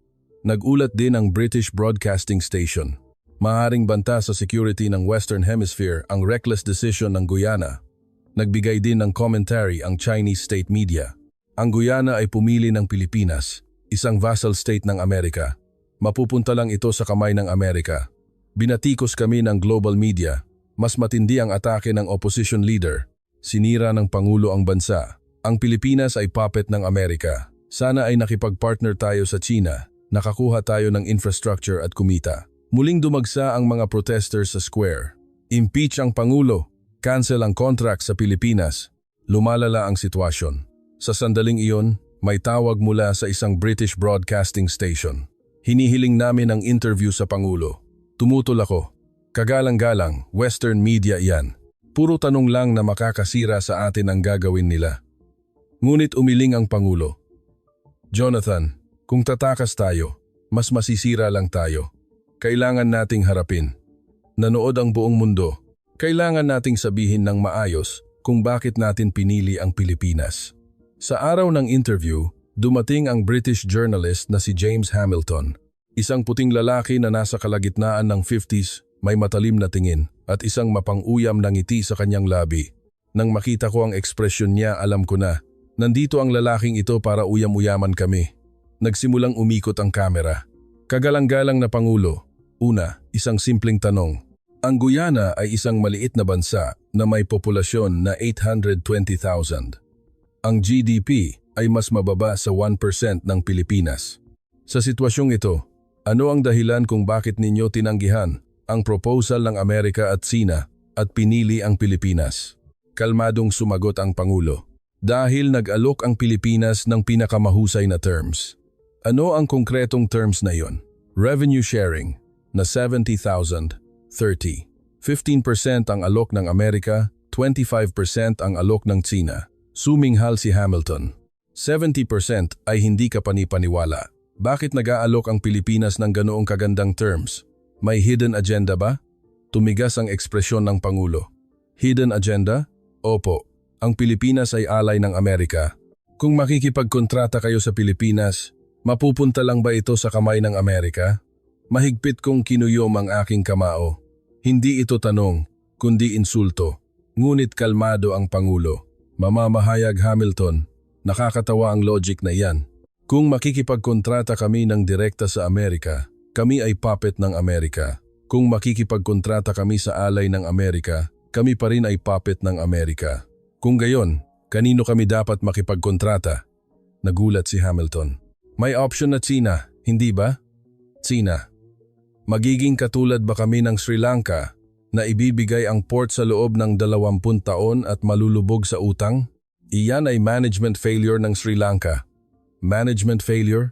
Nagulat din ang British Broadcasting Station. Maaaring banta sa security ng Western Hemisphere ang reckless decision ng Guyana. Nagbigay din ng commentary ang Chinese state media. Ang Guyana ay pumili ng Pilipinas, isang vassal state ng Amerika. Mapupunta lang ito sa kamay ng Amerika. Binatikos kami ng global media. Mas matindi ang atake ng opposition leader. Sinira ng Pangulo ang bansa. Ang Pilipinas ay puppet ng Amerika. Sana ay nakipag-partner tayo sa China. Nakakuha tayo ng infrastructure at kumita. Muling dumagsa ang mga protesters sa square. Impeach ang Pangulo. Cancel ang contract sa Pilipinas. Lumalala ang sitwasyon. Sa sandaling iyon, may tawag mula sa isang British Broadcasting Station. Hinihiling namin ang interview sa Pangulo. Tumutol ako. Kagalang-galang, Western media iyan. Puro tanong lang na makakasira sa atin ang gagawin nila. Ngunit umiling ang Pangulo. Jonathan, kung tatakas tayo, mas masisira lang tayo. Kailangan nating harapin. Nanood ang buong mundo. Kailangan nating sabihin ng maayos kung bakit natin pinili ang Pilipinas. Sa araw ng interview, dumating ang British journalist na si James Hamilton. Isang puting lalaki na nasa kalagitnaan ng 50s, may matalim na tingin at isang mapang-uyam na ngiti sa kanyang labi. Nang makita ko ang ekspresyon niya, alam ko na, nandito ang lalaking ito para uyam-uyaman kami. Nagsimulang umikot ang kamera. Kagalang-galang na Pangulo. Una, isang simpleng tanong. Ang Guyana ay isang maliit na bansa na may populasyon na 820,000. Ang GDP ay mas mababa sa 1% ng Pilipinas. Sa sitwasyong ito, ano ang dahilan kung bakit ninyo tinanggihan ang proposal ng Amerika at China at pinili ang Pilipinas? Kalmadong sumagot ang Pangulo. Dahil nag-alok ang Pilipinas ng pinakamahusay na terms. Ano ang konkretong terms na iyon? Revenue sharing na 70,000, 30. 15% ang alok ng Amerika, 25% ang alok ng China. Suminghal si Hamilton. 70% ay hindi ka panipaniwala. Bakit nag-aalok ang Pilipinas ng ganoong kagandang terms? May hidden agenda ba? Tumigas ang ekspresyon ng Pangulo. Hidden agenda? Opo. Ang Pilipinas ay alay ng Amerika. Kung makikipagkontrata kayo sa Pilipinas, mapupunta lang ba ito sa kamay ng Amerika? Mahigpit kong kinuyom ang aking kamao. Hindi ito tanong, kundi insulto. Ngunit kalmado ang Pangulo. Mamamahayag Hamilton, nakakatawa ang logic na iyan. Kung makikipagkontrata kami ng direkta sa Amerika, kami ay puppet ng Amerika. Kung makikipagkontrata kami sa alay ng Amerika, kami pa rin ay puppet ng Amerika. Kung gayon, kanino kami dapat makipagkontrata? Nagulat si Hamilton. May option na China, hindi ba? China. Magiging katulad ba kami ng Sri Lanka na ibibigay ang port sa loob ng 20 taon at malulubog sa utang? Iyan ay management failure ng Sri Lanka. Management failure?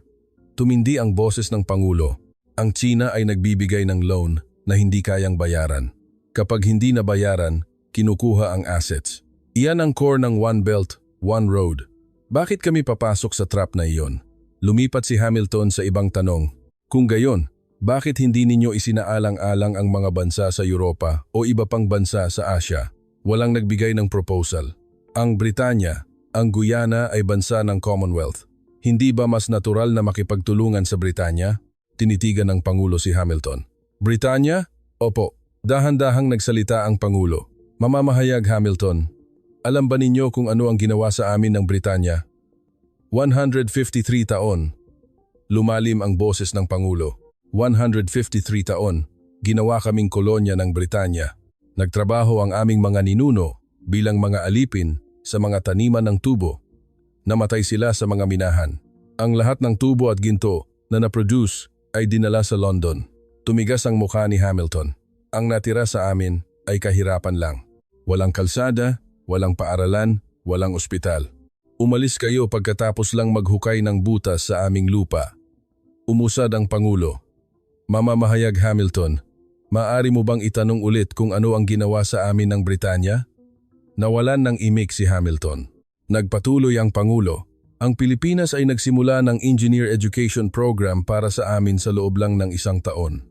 Tumindi ang boses ng Pangulo. Ang China ay nagbibigay ng loan na hindi kayang bayaran. Kapag hindi nabayaran, kinukuha ang assets. Iyan ang core ng One Belt, One Road. Bakit kami papasok sa trap na iyon? Lumipat si Hamilton sa ibang tanong. Kung gayon, bakit hindi ninyo isinaalang-alang ang mga bansa sa Europa o iba pang bansa sa Asia? Walang nagbigay ng proposal. Ang Britanya, ang Guyana ay bansa ng Commonwealth. Hindi ba mas natural na makipagtulungan sa Britanya? Tinitigan ng Pangulo si Hamilton. Britanya? Opo. Dahan-dahang nagsalita ang Pangulo. Mamamahayag Hamilton. Alam ba ninyo kung ano ang ginawa sa amin ng Britanya? 153 taon. Lumalim ang boses ng Pangulo. 153 taon. Ginawa kaming kolonya ng Britanya. Nagtrabaho ang aming mga ninuno bilang mga alipin sa mga taniman ng tubo. Namatay sila sa mga minahan. Ang lahat ng tubo at ginto na na-produce ay dinala sa London. Tumigas ang mukha ni Hamilton. Ang natira sa amin ay kahirapan lang. Walang kalsada, walang paaralan, walang ospital. Umalis kayo pagkatapos lang maghukay ng butas sa aming lupa. Umusad ang Pangulo. Mamamahayag Hamilton, maaari mo bang itanong ulit kung ano ang ginawa sa amin ng Britanya? Nawalan ng imik si Hamilton. Nagpatuloy ang Pangulo. Ang Pilipinas ay nagsimula ng Engineer Education Program para sa amin sa loob lang ng 1 taon.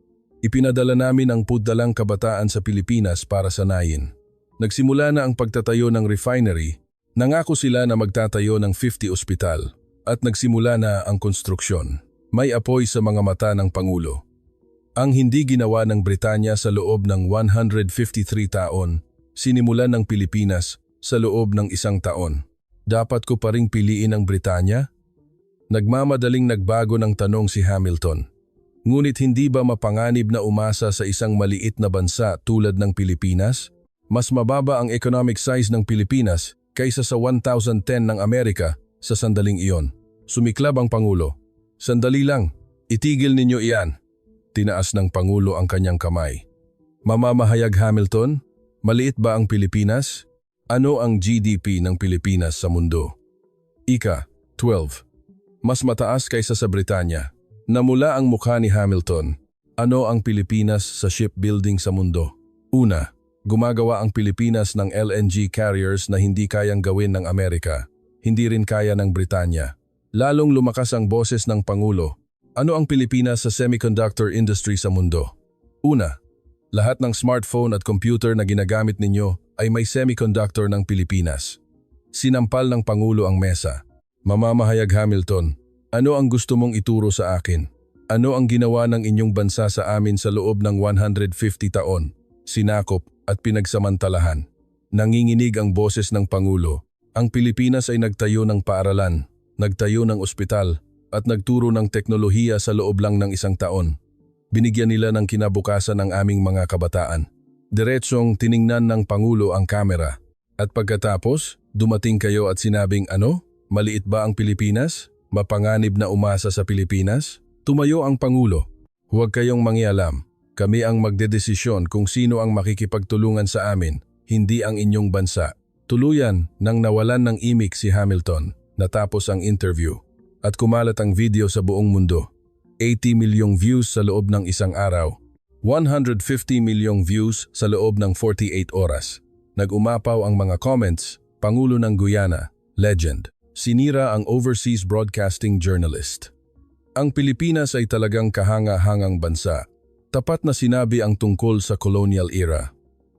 Ipinadala namin ang puddalang kabataan sa Pilipinas para sanayin. Nagsimula na ang pagtatayo ng refinery, nangako sila na magtatayo ng 50 ospital, at nagsimula na ang konstruksyon. May apoy sa mga mata ng Pangulo. Ang hindi ginawa ng Britanya sa loob ng 153 taon, sinimulan ng Pilipinas sa loob ng 1 taon. Dapat ko pa ring piliin ang Britanya? Nagmamadaling nagbago ng tanong si Hamilton. Ngunit hindi ba mapanganib na umasa sa isang maliit na bansa tulad ng Pilipinas? Mas mababa ang economic size ng Pilipinas kaysa sa 1,010 ng Amerika sa sandaling iyon. Sumiklab ang Pangulo. Sandali lang, itigil ninyo iyan. Tinaas ng Pangulo ang kanyang kamay. Mamamahayag Hamilton, maliit ba ang Pilipinas? Ano ang GDP ng Pilipinas sa mundo? Ika, 12. Mas mataas kaysa sa Britanya. Namula ang mukha ni Hamilton. Ano ang Pilipinas sa shipbuilding sa mundo? Una, gumagawa ang Pilipinas ng LNG carriers na hindi kayang gawin ng Amerika. Hindi rin kaya ng Britanya. Lalong lumakas ang boses ng Pangulo. Ano ang Pilipinas sa semiconductor industry sa mundo? Una, lahat ng smartphone at computer na ginagamit ninyo ay may semiconductor ng Pilipinas. Sinampal ng Pangulo ang mesa. Mamamahayag Hamilton, ano ang gusto mong ituro sa akin? Ano ang ginawa ng inyong bansa sa amin sa loob ng 150 taon? Sinakop at pinagsamantalahan. Nanginginig ang boses ng Pangulo. Ang Pilipinas ay nagtayo ng paaralan, nagtayo ng ospital, at nagturo ng teknolohiya sa loob lang ng 1 taon. Binigyan nila ng kinabukasan ang aming mga kabataan. Diretsong tiningnan ng Pangulo ang kamera. At pagkatapos, dumating kayo at sinabing ano? Maliit ba ang Pilipinas? Mapanganib na umasa sa Pilipinas? Tumayo ang Pangulo. Huwag kayong mangialam. Kami ang magdedesisyon kung sino ang makikipagtulungan sa amin, hindi ang inyong bansa. Tuluyan nang nawalan ng imik si Hamilton, natapos ang interview. At kumalat ang video sa buong mundo. 80 milyong views sa loob ng 1 araw. 150 milyong views sa loob ng 48 oras. Nag-umapaw ang mga comments, Pangulo ng Guyana, legend. Sinira ang overseas broadcasting journalist. Ang Pilipinas ay talagang kahanga-hangang bansa. Tapat na sinabi ang tungkol sa colonial era.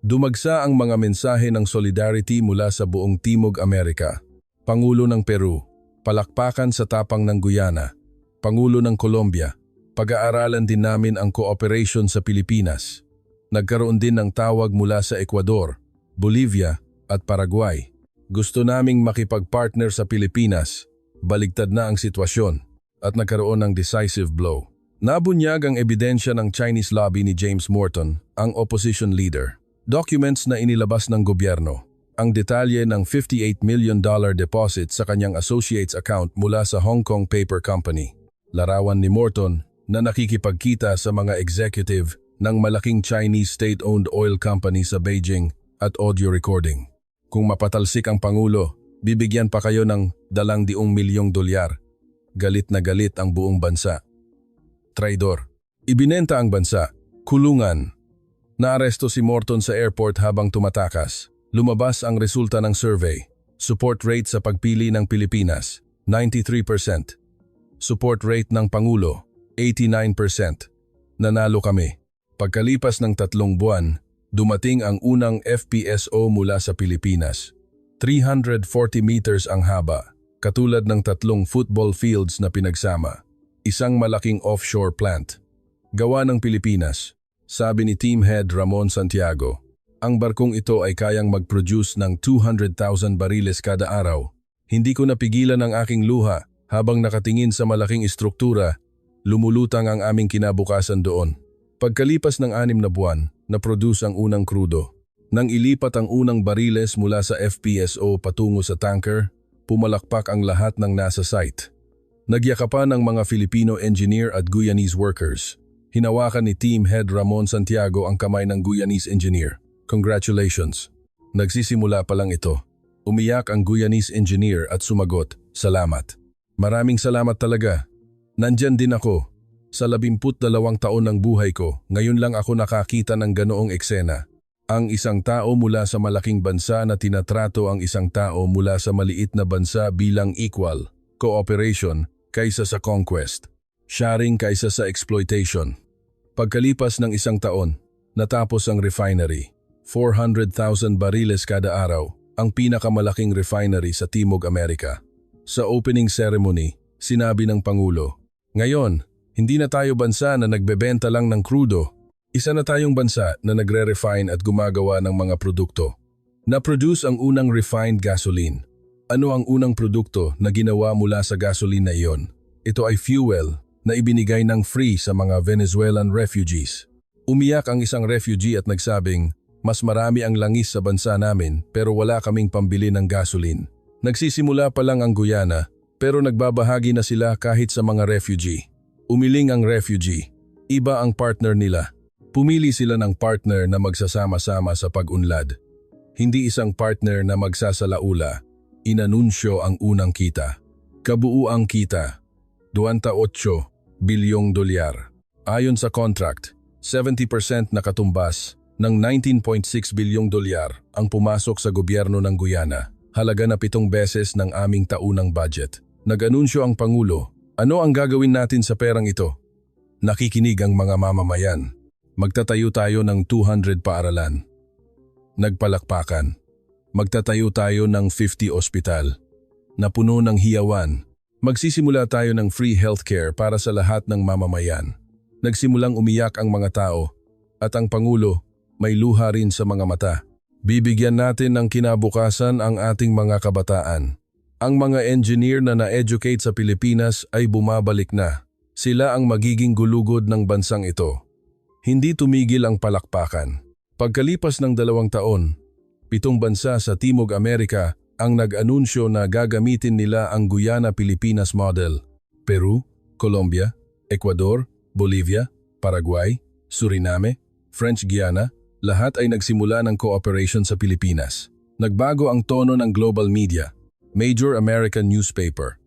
Dumagsa ang mga mensahe ng solidarity mula sa buong Timog Amerika. Pangulo ng Peru, palakpakan sa tapang ng Guyana. Pangulo ng Colombia, pag-aaralan din namin ang cooperation sa Pilipinas. Nagkaroon din ng tawag mula sa Ecuador, Bolivia at Paraguay. Gusto naming makipag-partner sa Pilipinas. Baligtad na ang sitwasyon at nagkaroon ng decisive blow. Nabunyag ang ebidensya ng Chinese lobby ni James Morton, ang opposition leader. Documents na inilabas ng gobyerno. Ang detalye ng $58 million deposit sa kanyang associates account mula sa Hong Kong Paper Company. Larawan ni Morton na nakikipagkita sa mga executive ng malaking Chinese state-owned oil company sa Beijing at audio recording. Kung mapatalsik ang Pangulo, bibigyan pa kayo ng $200 milyong. Galit na galit ang buong bansa. Traidor. Ibinenta ang bansa. Kulungan. Naaresto si Morton sa airport habang tumatakas. Lumabas ang resulta ng survey. Support rate sa pagpili ng Pilipinas, 93%. Support rate ng Pangulo, 89%. Nanalo kami. Pagkalipas ng 3 buwan, dumating ang unang FPSO mula sa Pilipinas. 340 meters ang haba, katulad ng 3 football fields na pinagsama. Isang malaking offshore plant. Gawa ng Pilipinas. Sabi ni Team Head Ramon Santiago, ang barkong ito ay kayang mag-produce ng 200,000 bariles kada araw. Hindi ko napigilan ang aking luha habang nakatingin sa malaking istruktura, lumulutang ang aming kinabukasan doon. Pagkalipas ng 6 na buwan, na-produce ang unang krudo. Nang ilipat ang unang bariles mula sa FPSO patungo sa tanker, pumalakpak ang lahat ng nasa site. Nagyakapan ang mga Filipino engineer at Guyanese workers. Hinawakan ni Team Head Ramon Santiago ang kamay ng Guyanese engineer. Congratulations. Nagsisimula pa lang ito. Umiyak ang Guyanese engineer at sumagot, salamat. Maraming salamat talaga. Nandyan din ako. Sa 12 taon ng buhay ko, ngayon lang ako nakakita ng ganoong eksena. Ang isang tao mula sa malaking bansa na tinatrato ang isang tao mula sa maliit na bansa bilang equal, cooperation kaysa sa conquest, sharing kaysa sa exploitation. Pagkalipas ng 1 taon, natapos ang refinery. 400,000 bariles kada araw, ang pinakamalaking refinery sa Timog Amerika. Sa opening ceremony, sinabi ng Pangulo, ngayon, hindi na tayo bansa na nagbebenta lang ng krudo. Isa na tayong bansa na nagre-refine at gumagawa ng mga produkto. Na-produce ang unang refined gasoline. Ano ang unang produkto na ginawa mula sa gasoline na iyon? Ito ay fuel na ibinigay ng free sa mga Venezuelan refugees. Umiyak ang isang refugee at nagsabing, mas marami ang langis sa bansa namin pero wala kaming pambili ng gasoline. Nagsisimula pa lang ang Guyana pero nagbabahagi na sila kahit sa mga refugee. Umiling ang refugee. Iba ang partner nila. Pumili sila ng partner na magsasama-sama sa pag-unlad. Hindi isang partner na magsasalaula. Inanunsyo ang unang kita. Kabuuang kita, $28 bilyong. Ayon sa contract, 70% na katumbas ng $19.6 bilyong ang pumasok sa gobyerno ng Guyana, halaga na 7 beses ng aming taunang budget. Nag-anunsyo ang Pangulo, ano ang gagawin natin sa perang ito? Nakikinig ang mga mamamayan. Magtatayo tayo ng 200 paaralan. Nagpalakpakan. Magtatayo tayo ng 50 ospital. Napuno ng hiyawan. Magsisimula tayo ng free healthcare para sa lahat ng mamamayan. Nagsimulang umiyak ang mga tao at ang Pangulo may luha rin sa mga mata. Bibigyan natin ng kinabukasan ang ating mga kabataan. Ang mga engineer na na-educate sa Pilipinas ay bumabalik na. Sila ang magiging gulugod ng bansang ito. Hindi tumigil ang palakpakan. Pagkalipas ng 2 taon, 7 bansa sa Timog Amerika ang nag-anunsyo na gagamitin nila ang Guyana-Pilipinas model. Peru, Colombia, Ecuador, Bolivia, Paraguay, Suriname, French Guiana, lahat ay nagsimula ng cooperation sa Pilipinas. Nagbago ang tono ng global media, major American newspaper.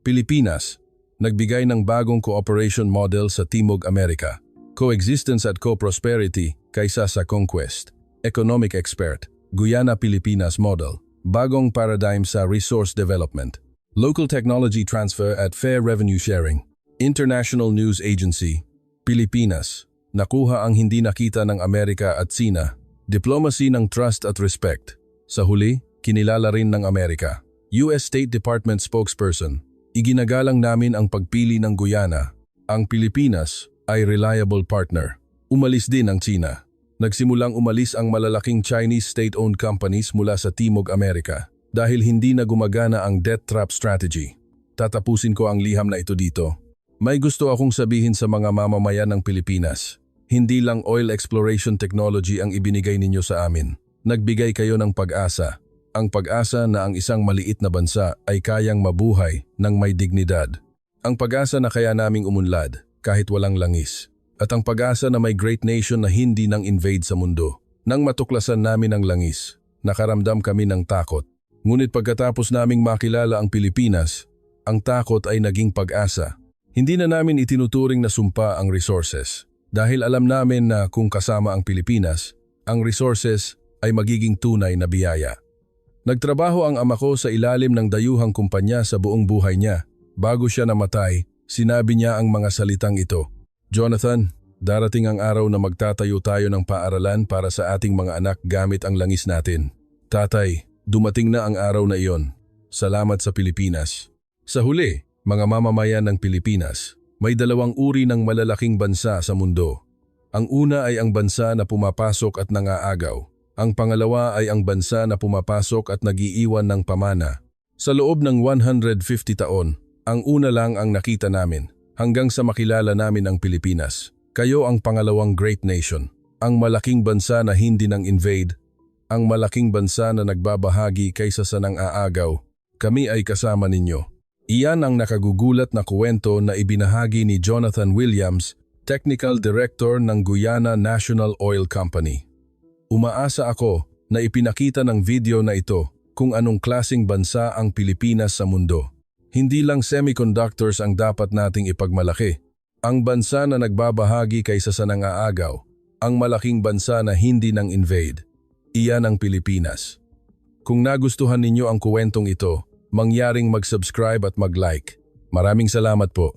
Pilipinas, nagbigay ng bagong cooperation model sa Timog Amerika. Coexistence at co-prosperity kaysa sa conquest. Economic expert, Guyana-Pilipinas model. Bagong paradigm sa resource development. Local technology transfer at fair revenue sharing. International News Agency. Pilipinas. Nakuha ang hindi nakita ng Amerika at Sina. Diplomacy ng trust at respect. Sa huli, kinilala rin ng Amerika. US State Department spokesperson, iginagalang namin ang pagpili ng Guyana. Ang Pilipinas ay reliable partner. Umalis din ang China. Nagsimulang umalis ang malalaking Chinese state-owned companies mula sa Timog Amerika dahil hindi na gumagana ang debt trap strategy. Tatapusin ko ang liham na ito dito. May gusto akong sabihin sa mga mamamayan ng Pilipinas. Hindi lang oil exploration technology ang ibinigay ninyo sa amin. Nagbigay kayo ng pag-asa. Ang pag-asa na ang isang maliit na bansa ay kayang mabuhay ng may dignidad. Ang pag-asa na kaya naming umunlad kahit walang langis. At ang pag-asa na may great nation na hindi nang invade sa mundo. Nang matuklasan namin ang langis, nakaramdam kami ng takot. Ngunit pagkatapos naming makilala ang Pilipinas, ang takot ay naging pag-asa. Hindi na namin itinuturing na sumpa ang resources. Dahil alam namin na kung kasama ang Pilipinas, ang resources ay magiging tunay na biyaya. Nagtrabaho ang ama ko sa ilalim ng dayuhang kumpanya sa buong buhay niya. Bago siya namatay, sinabi niya ang mga salitang ito. Jonathan, darating ang araw na magtatayo tayo ng paaralan para sa ating mga anak gamit ang langis natin. Tatay, dumating na ang araw na iyon. Salamat sa Pilipinas. Sa huli, mga mamamayan ng Pilipinas, may dalawang uri ng malalaking bansa sa mundo. Ang una ay ang bansa na pumapasok at nangaagaw. Ang pangalawa ay ang bansa na pumapasok at nagiiwan ng pamana. Sa loob ng 150 taon, ang una lang ang nakita namin. Hanggang sa makilala namin ang Pilipinas. Kayo ang pangalawang great nation. Ang malaking bansa na hindi nang invade. Ang malaking bansa na nagbabahagi kaysa sa nang-aagaw. Kami ay kasama ninyo. Iyan ang nakagugulat na kwento na ibinahagi ni Jonathan Williams, Technical Director ng Guyana National Oil Company. Umaasa ako na ipinakita ng video na ito kung anong klaseng bansa ang Pilipinas sa mundo. Hindi lang semiconductors ang dapat nating ipagmalaki. Ang bansa na nagbabahagi kaysa sa nang-aagaw. Ang malaking bansa na hindi nang invade. Iyan ang Pilipinas. Kung nagustuhan ninyo ang kuwentong ito, mangyaring mag-subscribe at mag-like. Maraming salamat po.